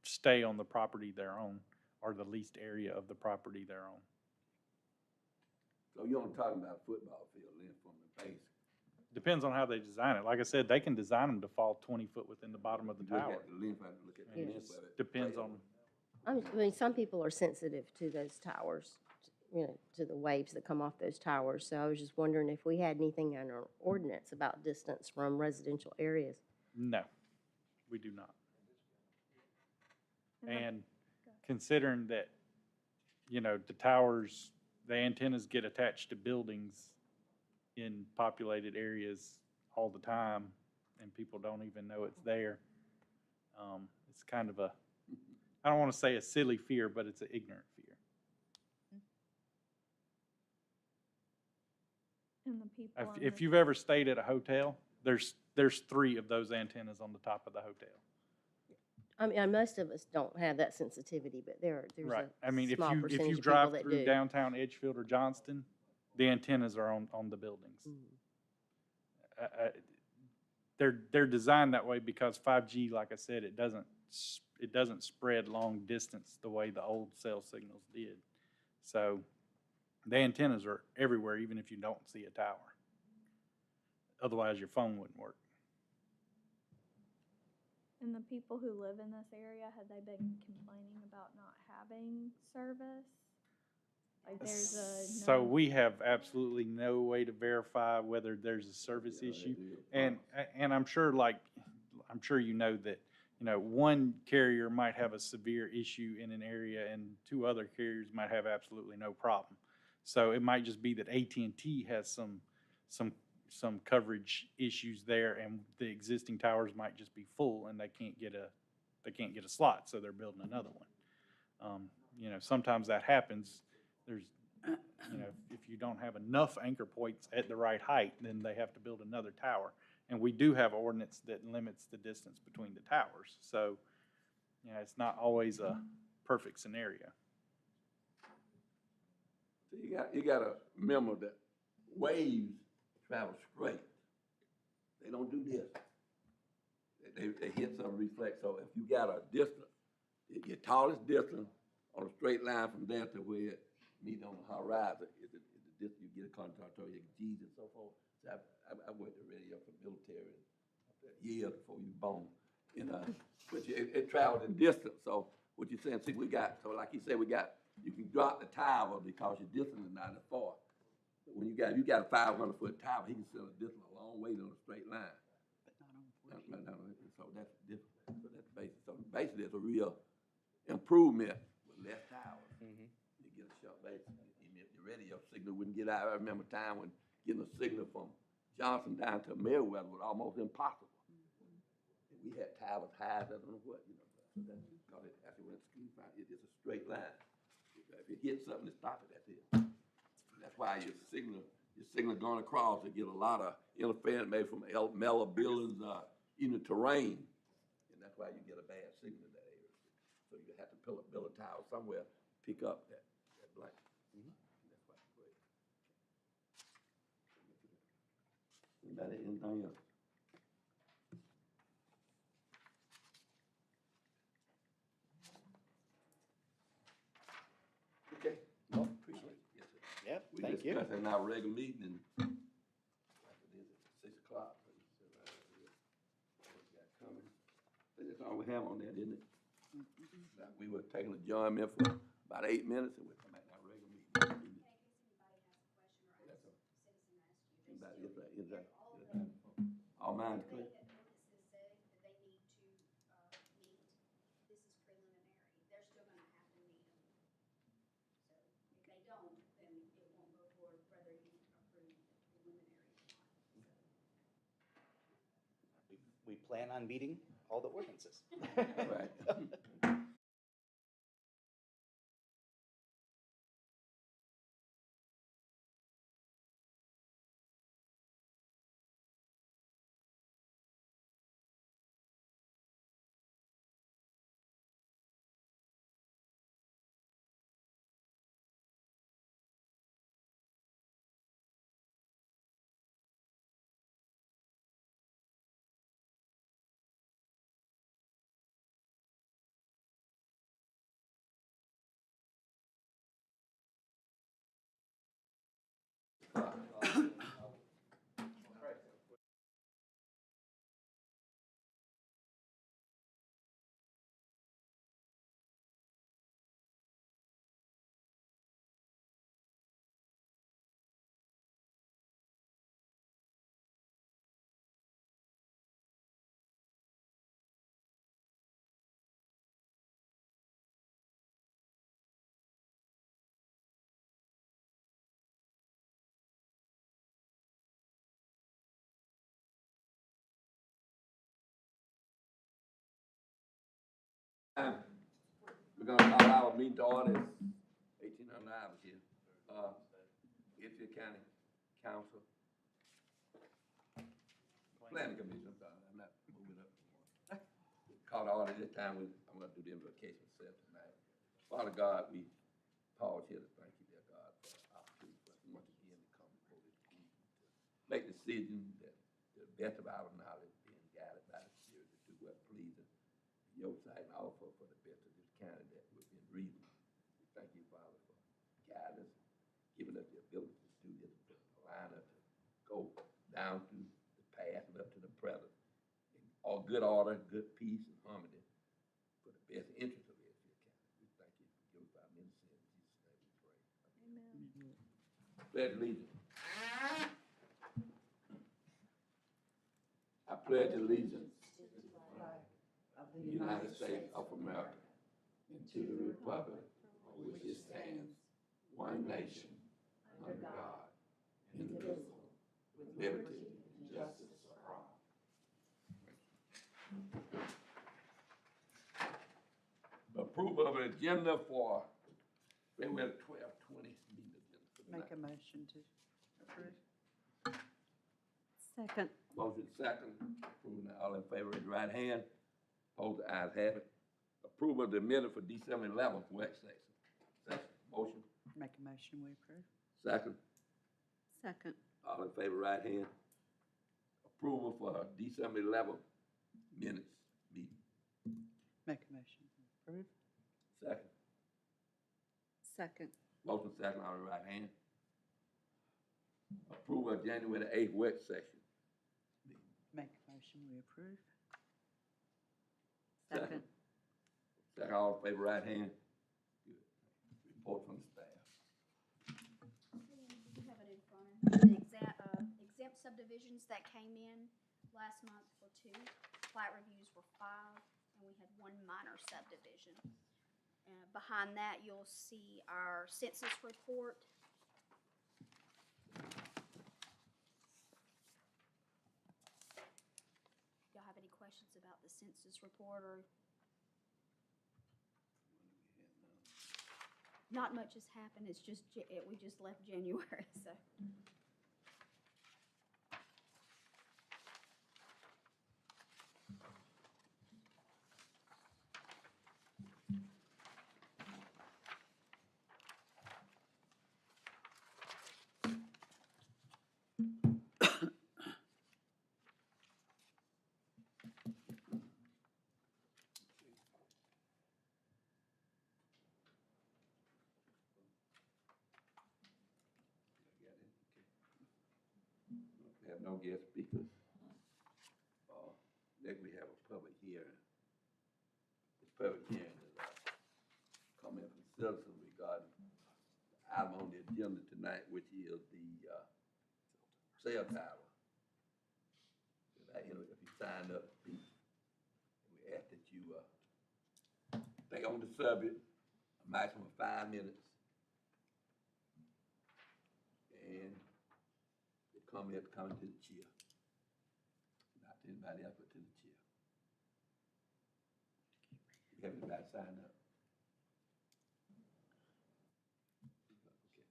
Speaker 2: stay on the property they're on, or the leased area of the property they're on.
Speaker 1: So you're only talking about football field length from the base.
Speaker 2: Depends on how they design it. Like I said, they can design them to fall 20 foot within the bottom of the
Speaker 1: Look
Speaker 2: tower.
Speaker 1: at the length, I look at the
Speaker 2: It
Speaker 1: length
Speaker 2: just
Speaker 1: of it.
Speaker 2: depends on,
Speaker 4: I mean, some people are sensitive to those towers, to the waves that come off those towers. So I was just wondering if we had anything in our ordinance about distance from residential areas.
Speaker 2: no, we do not.
Speaker 6: And the-
Speaker 2: And considering that, the towers, the antennas get attached to buildings in populated areas all the time, and people don't even know it's there. It's kind of I don't want to say a silly fear, but it's an ignorant fear.
Speaker 6: And the people.
Speaker 2: If you've ever stayed at a hotel, There's 3 of those antennas on the top of the hotel.
Speaker 4: I mean, most of us don't have that sensitivity, but there's
Speaker 2: Right. I mean,
Speaker 4: a
Speaker 2: if
Speaker 4: small
Speaker 2: you
Speaker 4: percentage of people
Speaker 2: drive
Speaker 4: that
Speaker 2: through
Speaker 4: do.
Speaker 2: downtown Edgefield or Johnston, the antennas are on the buildings.
Speaker 4: Mhm.
Speaker 2: They're designed that way because 5G, like I said, it doesn't spread long distance the way the old cell signals did. So the antennas are everywhere, even if you don't see a tower. Otherwise, your phone wouldn't work.
Speaker 6: And the people who live in this area, have they been complaining about not having service? Like there's a.
Speaker 2: So we have absolutely no way to verify whether there's a service issue. And I'm sure, I'm sure you know that, one carrier might have a severe issue in an area and 2 other carriers might have absolutely no problem. So it might just be that AT&T has some coverage issues there, and the existing towers might just be full and they can't get a slot, so they're building another one. Sometimes that happens. There's, if you don't have enough anchor points at the right height, then they have to build another tower. And we do have ordinance that limits the distance between the towers. So, it's not always a perfect scenario.
Speaker 1: So you gotta remember that waves travel straight. They don't do this. They hit some reflex. So if you got a distance, your tallest distance on a straight line from there to where it meets on the horizon is the distance you get a contact to your G's and so forth. So I went to radio for military years before you were born. But it traveled in distance. So what you're saying, see, like you said, you can drop the tower because your distance is not that far. But when you got a 500-foot tower, he can send a distance a long way on a straight line. So that's different. So that's basic. So basically, it's a real improvement with less towers.
Speaker 7: Mhm.
Speaker 1: You get a short base. Even if your radio signal wouldn't get out. I remember a time when getting a signal from Johnson down to Meriwether was almost impossible. And we had towers high as I don't know what, So that's because it actually went it's a straight line. If it hits something, it stops it. That's it. That's why your signal going across, you get a lot of interference maybe from mellow buildings, even terrain, and that's why you get a bad signal in that area. So you have to build a tower somewhere, pick up that blank. That's why it's great. Anybody, anything else? Okay, well, appreciate it. Yes, sir.
Speaker 7: Yeah,
Speaker 1: We
Speaker 7: thank you.
Speaker 1: discussed in our regular meeting and after this at 6 o'clock. So you sit right over here. What you got coming? That's all we have on that, isn't it? Now, we were taking a adjournment for about 8 minutes and we'll come back to our regular meeting. That's all. Is that? All mine is clear?
Speaker 7: We plan on meeting all the ordinances.
Speaker 1: Right. We're gonna call our meeting to order. 1809 hours here. Edgefield County Council. Planning Commission, I'm sorry, I'm not moving up. Call the order this time, I'm gonna do the invocation myself tonight. Father God, we pause here to thank you, dear God, for the opportunity for us once again to come before this community to make decisions that, to the best of our knowledge, being guided by the Spirit to do what pleases your sight and also for the best of this county that within reason. We thank you, Father, for guiding us, giving us the ability to do this, to align us to go down through the past and up to the present. In all good order, good peace and harmony for the best interest of Edgefield County. We thank you for giving our ministry in Jesus' name we pray.
Speaker 6: Amen.
Speaker 1: Pledge allegiance. I pledge allegiance
Speaker 3: Of
Speaker 1: to the United States of America and to the republic for which it stands, one nation, under God, indivisible, with liberty and justice for all. Approval of an agenda for February 12, 20 meeting agenda for
Speaker 3: Make a
Speaker 1: tonight.
Speaker 3: motion to approve.
Speaker 9: Second.
Speaker 1: Motion second, approving, all in favor, raise your right hand. Hold the ayes have it. Approval of the minute for December 11th work session. Motion,
Speaker 3: Make a motion, we approve.
Speaker 1: second,
Speaker 9: Second.
Speaker 1: all in favor, right hand. Approval for December 11th minutes meeting.
Speaker 3: Make a motion, we approve.
Speaker 1: Second,
Speaker 9: Second.
Speaker 1: motion second, all in right hand. Approval of January the 8th work session.
Speaker 3: Make a motion, we approve.
Speaker 9: Second.
Speaker 1: Second, all in favor, right hand. Good. Report from the staff.
Speaker 10: You have it in front of you. The exempt subdivisions that came in last month were 2, plat reviews were 5, and we had 1 minor subdivision. Behind that, you'll see our census report. Y'all have any questions about the census report or? Not much has happened, it's just, we just left January, so.
Speaker 1: We have no guest speakers. Next, we have a public hearing. This public hearing is comment from citizens regarding the item on the agenda tonight, which is the cell tower. And if you signed up, we ask that you stay on the subject, a maximum of 5 minutes. And the comment coming to the chair. Not to anybody else, but to the chair. You have anybody sign up? Okay.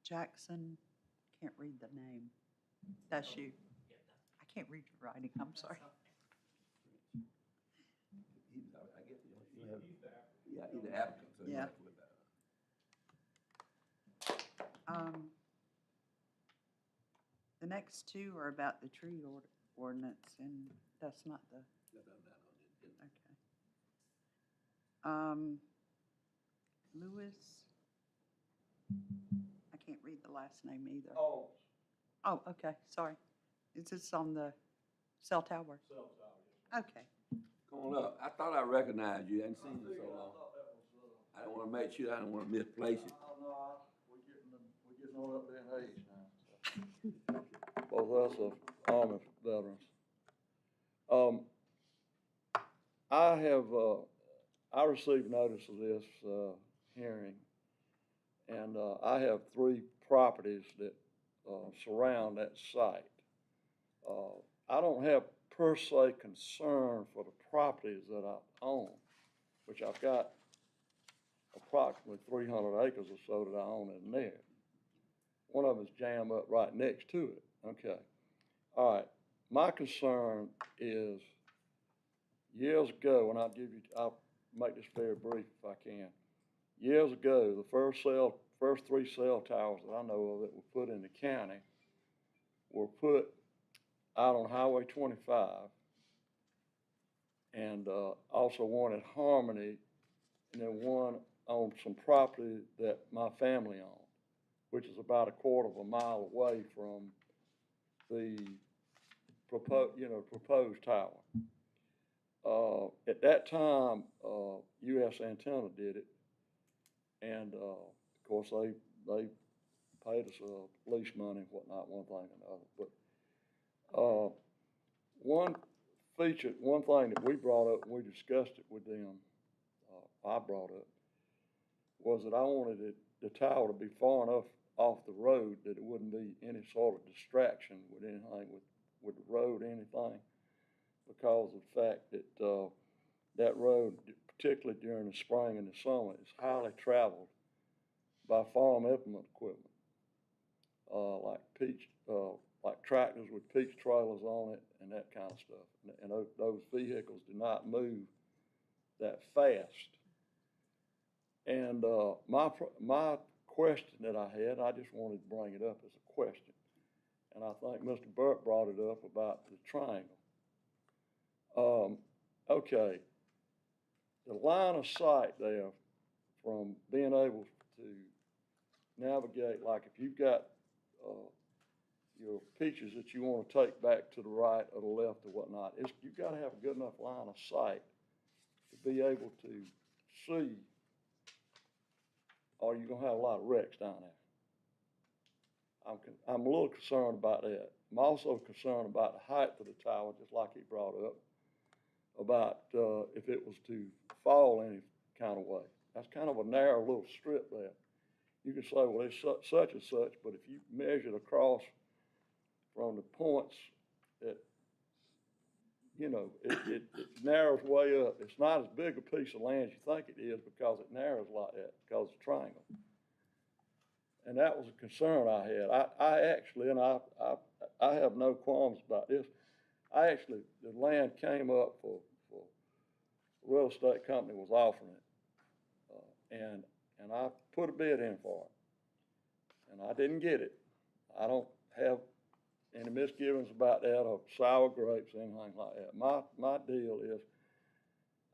Speaker 3: Jackson, can't read the name. That's you. I can't read your writing, I'm sorry.
Speaker 1: I guess you have, yeah, he's the applicant, so you
Speaker 3: Yeah.
Speaker 1: have to worry about it.
Speaker 3: The next 2 are about the tree ordinance, and that's not the,
Speaker 1: That's not on the agenda.
Speaker 3: okay. Lewis, I can't read the last name either.
Speaker 8: Oh,
Speaker 3: Oh, okay, sorry. Is this on the cell tower?
Speaker 8: cell tower, yes.
Speaker 3: Okay.
Speaker 1: Come on up. I thought I recognized you. I hadn't seen you
Speaker 8: I
Speaker 1: so long.
Speaker 8: thought that was,
Speaker 1: I don't want to make sure, I don't want to misplace you.
Speaker 8: no, we're getting on up there in age now. Both of us are Army veterans. I received notice of this, hearing, and, I have 3 properties that, surround that site. I don't have per se concern for the properties that I own, which I've got approximately 300 acres or so that I own in there. one of them's jammed up right next to it, okay. All right, my concern is, years ago, and I'll make this very brief if I can. Years ago, the first 3 cell towers that I know of that were put in the county were put out on Highway 25, and also one at Harmony, and then one on some property that my family owned, which is about a quarter of a mile away from the proposed tower. At that time, US Antenna did it, and of course they paid us lease money and whatnot, one thing and another. But one thing that we brought up, and we discussed it with them, I brought up, was that I wanted the tower to be far enough off the road that it wouldn't be any sort of distraction with anything, with the road, anything, because of the fact that that road, particularly during the spring and the summer, is highly traveled by farm implement equipment, like tractors with peach trailers on it and that kind of stuff. And those vehicles do not move that fast. And my question that I had, I just wanted to bring it up as a question. And I think Mr. Burt brought it up about the triangle. Okay, the line of sight there from being able to navigate, like if you've got your pictures that you want to take back to the right or the left or whatnot, you've got to have a good enough line of sight to be able to see, or you're going to have a lot of wrecks down there. I'm a little concerned about that. I'm also concerned about the height of the tower, just like he brought up, about if it was to fall any kind of way. That's kind of a narrow little strip there. You can say, well, it's such and such, but if you measure it across from the points that, it narrows way up. It's not as big a piece of land as you think it is because it narrows like that, because it's a triangle. And that was a concern I had. I actually, and I have no qualms about this. The land came up for a real estate company was offering it. And I put a bid in for it. And I didn't get it. I don't have any misgivings about that or sour grapes or anything like that. My deal is,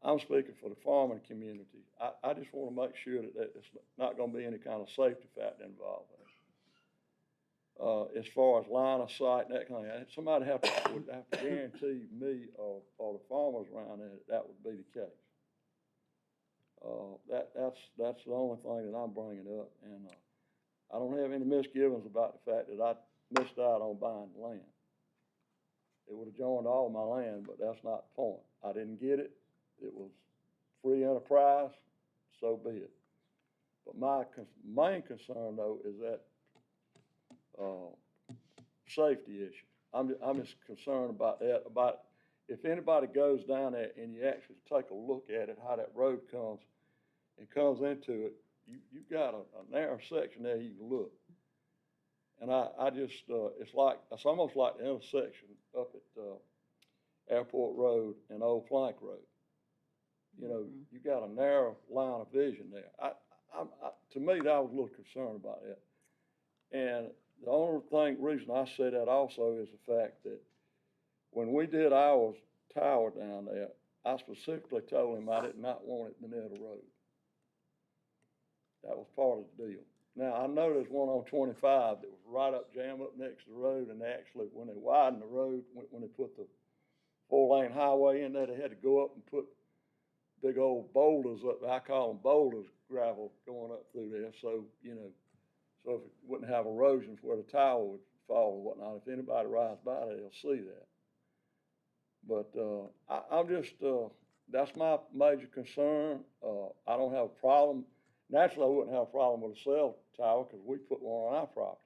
Speaker 8: I'm speaking for the farming community. I just want to make sure that it's not going to be any kind of safety factor involved there. As far as line of sight and that kind of thing, somebody would have to guarantee me or the farmers around there that would be the case. That's the only thing that I'm bringing up, and I don't have any misgivings about the fact that I missed out on buying the land. It would have joined all my land, but that's not the point. I didn't get it. It was free enterprise, so be it. But my main concern, though, is that safety issue. I'm just concerned about that, about if anybody goes down there and you actually take a look at it, how that road comes into it, you've got a narrow section there you can look. And I just, it's almost like the intersection up at Airport Road and Old Plank Road. You got a narrow line of vision there. To me, I was a little concerned about that. And the only reason I say that also is the fact that when we did our tower down there, I specifically told him I did not want it near the road. That was part of the deal. Now, I know there's one on 25 that was right up, jammed up next to the road, and actually, when they widened the road, when they put the 4-lane highway in there, they had to go up and put big old boulders up. I call them boulders, gravel going up through there. So, so if it wouldn't have erosion where the tower would fall or whatnot, if anybody rides by there, they'll see that. But I'm just, that's my major concern. I don't have a problem. Naturally, I wouldn't have a problem with a cell tower because we put one on our property.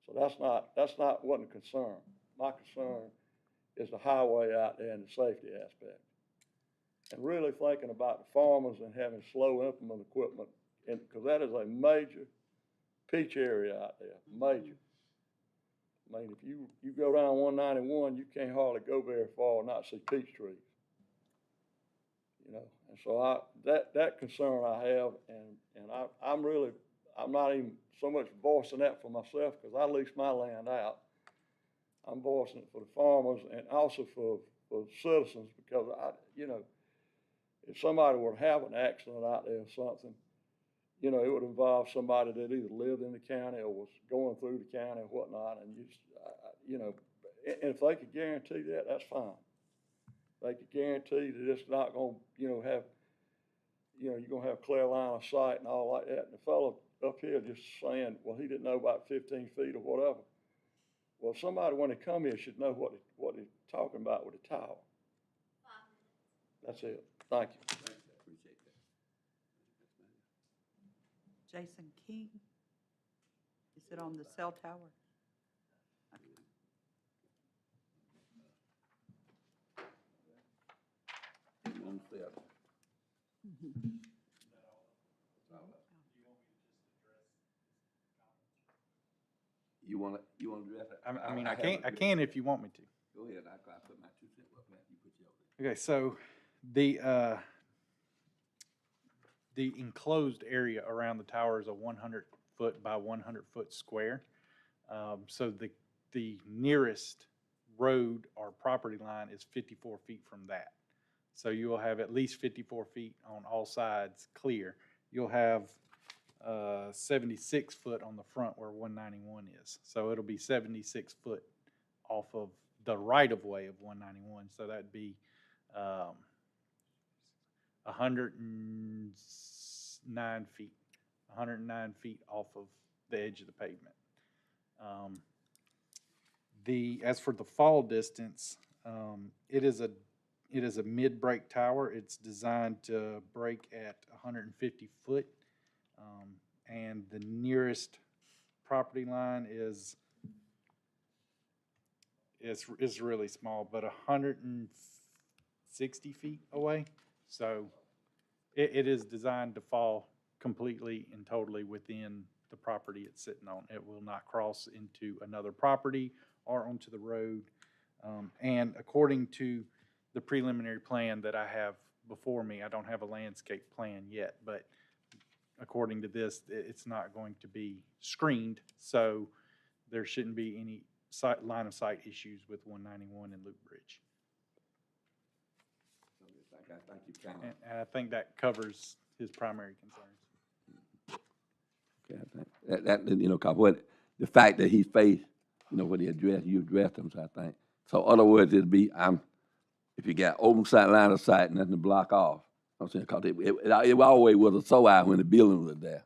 Speaker 8: So wasn't a concern. My concern is the highway out there and the safety aspect. And really thinking about the farmers and having slow implement equipment, because that is a major peach area out there, major. I mean, if you go down 191, you can't hardly go very far and not see peach trees. You know, and so that concern I have, and I'm not even so much voicing that for myself, because I lease my land out. I'm voicing it for the farmers and also for citizens, because you know, if somebody were to have an accident out there or something, you know, it would involve somebody that either lived in the county or was going through the county or whatnot, and you know, and if they could guarantee that, that's fine. They could guarantee that it's not gonna, you know, you're gonna have clear line of sight and all like that. And the fellow up here just saying, well, he didn't know about 15 feet or whatever. Well, somebody, when they come here, should know what they're talking about with the tower. That's it. Thank you.
Speaker 1: Thanks, I appreciate that.
Speaker 3: Jason King? Is it on the cell tower?
Speaker 1: On cell. You wanna address it?
Speaker 2: I mean, I
Speaker 1: haven't really-
Speaker 2: can if you want me to.
Speaker 1: Go ahead, I put my 2 cents up, you put yours in.
Speaker 2: Okay, so the enclosed area around the tower is a 100-foot by 100-foot square. So the nearest road or property line is 54 feet from that. So you will have at least 54 feet on all sides clear. You'll have 76 foot on the front where 191 is. So it'll be 76 foot off of the right-of-way of 191. So that'd be 109 feet, 109 feet off of the edge of the pavement. As for the fall distance, it is a mid-break tower. It's designed to break at 150 foot, and the nearest property line is really small, but 160 feet away. So it is designed to fall completely and totally within the property it's sitting on. It will not cross into another property or onto the road. And according to the preliminary plan that I have before me, I don't have a landscape plan yet, but according to this, it's not going to be screened, so there shouldn't be any line of sight issues with 191 and Loop Bridge.
Speaker 1: Thank you, Cameron.
Speaker 2: And I think that covers his primary concerns.
Speaker 1: Okay, I think that you know, 'cause the fact that he faced, you know, what you addressed him, so I think. So other words, it'd be, if you got open sight, line of sight, nothing to block off. I'm saying, 'cause it always was a so eye when the building was there.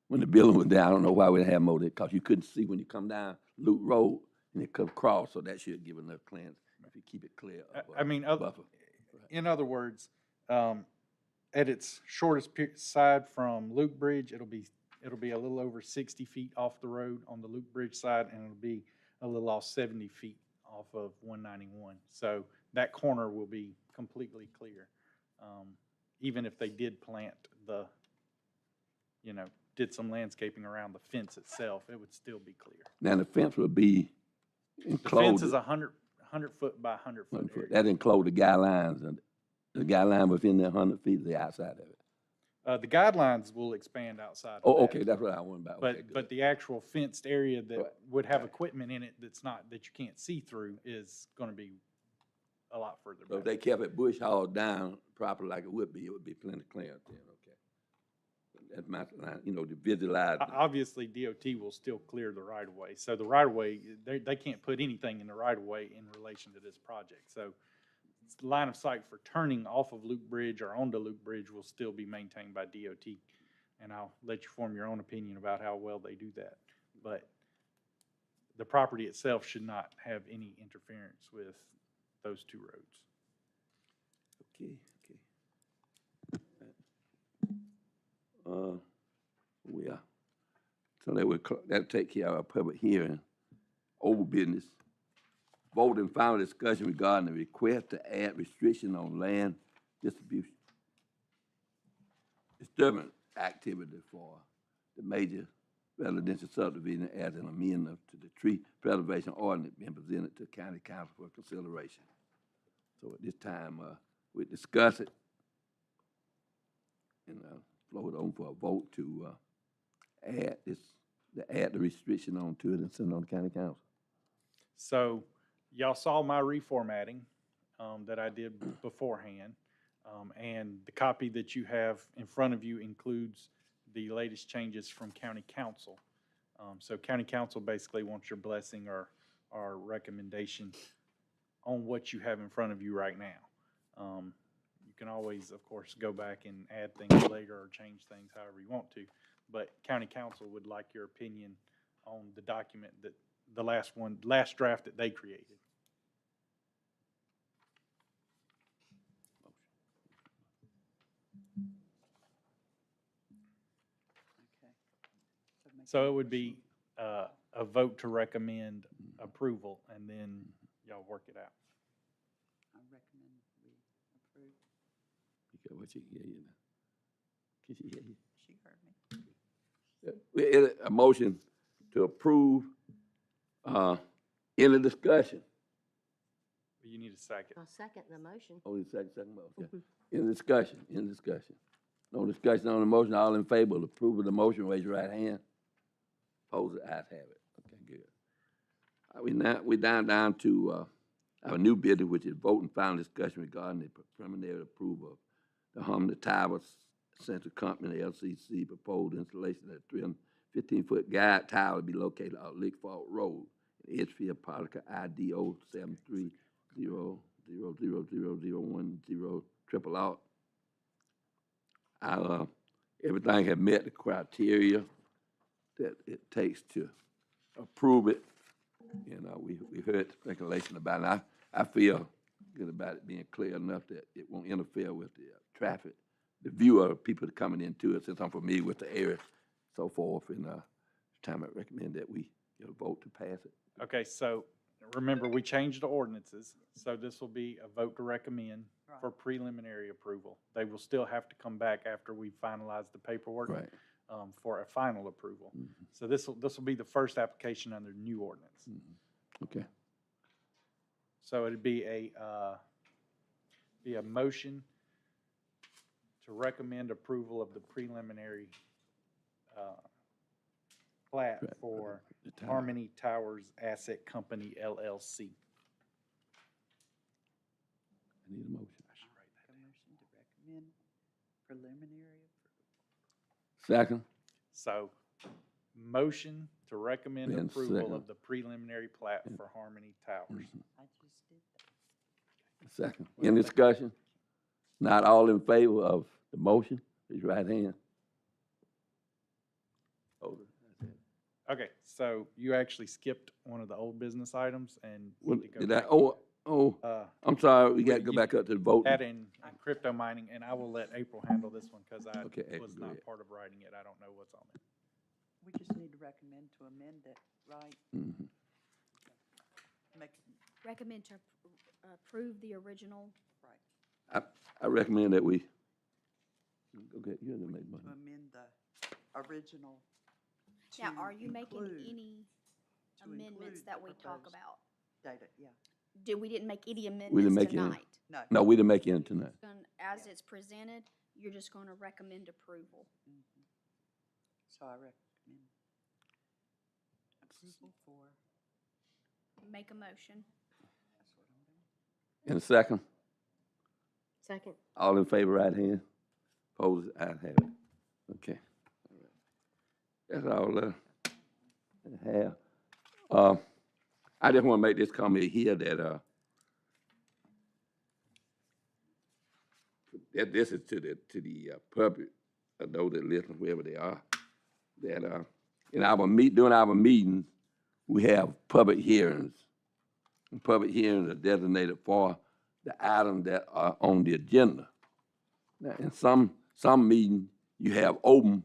Speaker 1: When the building was there, I don't know why we didn't have more, because you couldn't see when you come down Loop Road and it could cross, so that should give enough clearance if you keep it clear.
Speaker 2: I mean,
Speaker 1: buffer.
Speaker 2: in other words, at its shortest side from Loop Bridge, it'll be a little over 60 feet off the road on the Loop Bridge side, and it'll be a little off 70 feet off of 191. So that corner will be completely clear. Even if they did plant did some landscaping around the fence itself, it would still be clear.
Speaker 1: Now, the fence would be
Speaker 2: The
Speaker 1: enclosed.
Speaker 2: fence is 100 foot by 100 foot area.
Speaker 1: That include the guidelines, and the guideline within the 100 feet of the outside of it.
Speaker 2: The guidelines will expand outside of
Speaker 1: Oh,
Speaker 2: that.
Speaker 1: okay, that's what I wanted about. Okay,
Speaker 2: But
Speaker 1: good.
Speaker 2: the actual fenced area that
Speaker 1: Right.
Speaker 2: would have equipment in it that you can't see through is gonna be a lot further
Speaker 1: So if
Speaker 2: back.
Speaker 1: they kept it bush hauled down properly like it would be plenty clear then, okay. That's my, you know, to visualize.
Speaker 2: Obviously, DOT will still clear the right of way. So the right of way, they can't put anything in the right of way in relation to this project. So line of sight for turning off of Loop Bridge or onto Loop Bridge will still be maintained by DOT. And I'll let you form your own opinion about how well they do that. But the property itself should not have any interference with those two roads.
Speaker 1: Okay. We are. So that'll take care of our public hearing. Old business. Vote and final discussion regarding the request to add restriction on land disturbance activity for the major residential subdivision as an amendment to the tree preservation ordinance being presented to county council for consideration. So at this time, we discuss it and float on for a vote to add the restriction onto it and send it on to county council.
Speaker 2: So y'all saw my reformatting that I did beforehand. And the copy that you have in front of you includes the latest changes from county council. So county council basically wants your blessing or recommendation on what you have in front of you right now. You can always, of course, go back and add things later or change things however you want to. But county council would like your opinion on the document that the last draft that they created.
Speaker 3: Okay. make
Speaker 2: So
Speaker 3: a
Speaker 2: it would
Speaker 3: motion.
Speaker 2: be a vote to recommend approval, and then y'all work it out.
Speaker 3: I recommend we approve.
Speaker 1: Okay, what you can hear you now. Can she hear you?
Speaker 3: She heard me.
Speaker 1: A motion to approve, any discussion?
Speaker 2: You need a second.
Speaker 4: I'll second the motion.
Speaker 1: Only second motion. Any discussion, No discussion on the motion, all in favor of approval of the motion, raise your right hand. Opposed, ayes have it. Okay, good. We down to, our new business, which is vote and final discussion regarding the preliminary approval of the Harmony Towers Central Company LCC proposed installation of a 315-foot guide tower to be located on Lick Fault Road, in Edgefield, Polica, IDO 730000010 triple out. Everything had met the criteria that it takes to approve it. We heard speculation about it. I feel good about it being clear enough that it won't interfere with the traffic, the view of people coming into it, since I'm familiar with the area, so forth. And time I recommend that we get a vote to pass it.
Speaker 2: Okay, so remember, we changed the ordinances, so this will be a vote to recommend for preliminary approval. They will still have to come back after we finalize the paperwork
Speaker 1: Right.
Speaker 2: For a final approval.
Speaker 1: Mm-hmm.
Speaker 2: So this will be the first application under the new ordinance.
Speaker 1: Okay.
Speaker 2: So it'd be a motion to recommend approval of the preliminary plat
Speaker 1: Right.
Speaker 2: for
Speaker 1: The tower.
Speaker 2: Harmony Towers Asset Company LLC.
Speaker 1: I need a motion.
Speaker 3: Make a motion to recommend preliminary approval.
Speaker 1: Second.
Speaker 2: So, motion to recommend
Speaker 1: And
Speaker 2: approval
Speaker 1: second.
Speaker 2: of the preliminary plat for Harmony Towers.
Speaker 3: I just did that.
Speaker 1: Second. Any discussion? Not all in favor of the motion, raise your right hand. Hold it. That's it.
Speaker 2: Okay, so you actually skipped one of the old business items and
Speaker 1: What,
Speaker 2: need to go
Speaker 1: did I,
Speaker 2: back.
Speaker 1: I'm sorry, we
Speaker 2: Well,
Speaker 1: gotta go
Speaker 2: you-
Speaker 1: back up to the vote.
Speaker 2: That in crypto mining, and I will let April handle this one because I
Speaker 1: Okay, April,
Speaker 2: was
Speaker 1: go
Speaker 2: not
Speaker 1: ahead.
Speaker 2: part of writing it. I don't know what's on it.
Speaker 3: We just need to recommend to amend it, right?
Speaker 1: Mhm.
Speaker 3: Make,
Speaker 10: Recommend to approve the original.
Speaker 3: right,
Speaker 1: I recommend that we, okay, you're the make
Speaker 3: to
Speaker 1: money.
Speaker 3: amend the original.
Speaker 10: Now,
Speaker 3: to
Speaker 10: are you making
Speaker 3: include-
Speaker 10: any
Speaker 3: to
Speaker 10: amendments
Speaker 3: include
Speaker 10: that
Speaker 3: the
Speaker 10: we talk
Speaker 3: proposed
Speaker 10: about?
Speaker 3: Data, yeah.
Speaker 10: We didn't make any
Speaker 1: didn't
Speaker 10: amendments
Speaker 1: make any.
Speaker 10: tonight.
Speaker 3: No.
Speaker 1: No, we didn't make any tonight.
Speaker 10: As
Speaker 3: Yeah.
Speaker 10: it's presented, you're just gonna recommend approval.
Speaker 3: Mhm. So I recommend approval for,
Speaker 10: Make a motion.
Speaker 3: that's what I'm doing.
Speaker 1: In a second,
Speaker 4: Second.
Speaker 1: all in favor, right hand. Opposed, ayes have it. Okay. All right. That's all, I have. I just wanna make this comment here that, that this is to the public, those that listen, wherever they are, that, during our meetings, we have public hearings. And public hearings are designated for the items that are on the agenda. Now, in some meetings, you have open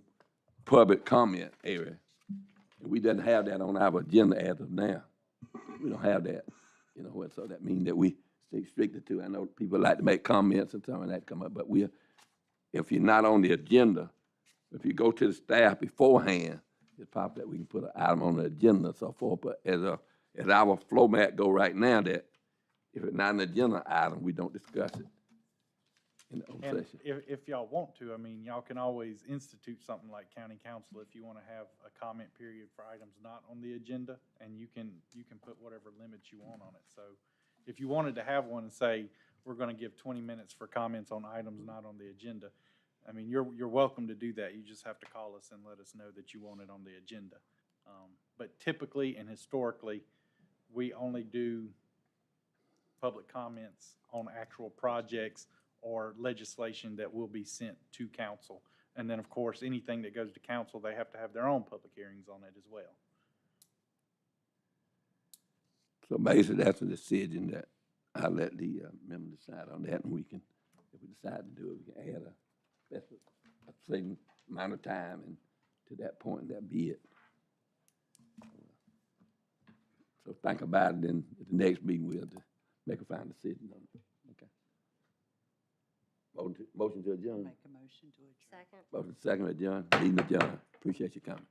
Speaker 1: public comment area. We doesn't have that on our agenda as of now. We don't have that, what, so that means that we stay restricted to. I know people like to make comments and something like that come up, but if you're not on the agenda, if you go to the staff beforehand, it's possible that we can put an item on the agenda and so forth, but as our flow mat go right now, that if it's not an agenda item, we don't discuss it in the open
Speaker 2: And
Speaker 1: session.
Speaker 2: if y'all want to, I mean, y'all can always institute something like county council if you want to have a comment period for items not on the agenda, and you can put whatever limits you want on it. So if you wanted to have one and say, we're going to give 20 minutes for comments on items not on the agenda, I mean, you're welcome to do that. You just have to call us and let us know that you want it on the agenda. But typically and historically, we only do public comments on actual projects or legislation that will be sent to council. And then, of course, anything that goes to council, they have to have their own public hearings on it as well.
Speaker 1: So basically, that's a decision that I let the members decide on that, and we can, if we decide to do it, we can add a certain amount of time and to that point, and that be it. So think about it, then at the next meeting, we'll make a final decision on it. Okay. Motion to adjourn.
Speaker 3: Make a motion to adjourn.
Speaker 4: Second.
Speaker 1: Motion second adjourn. Meeting adjourned. Appreciate you coming.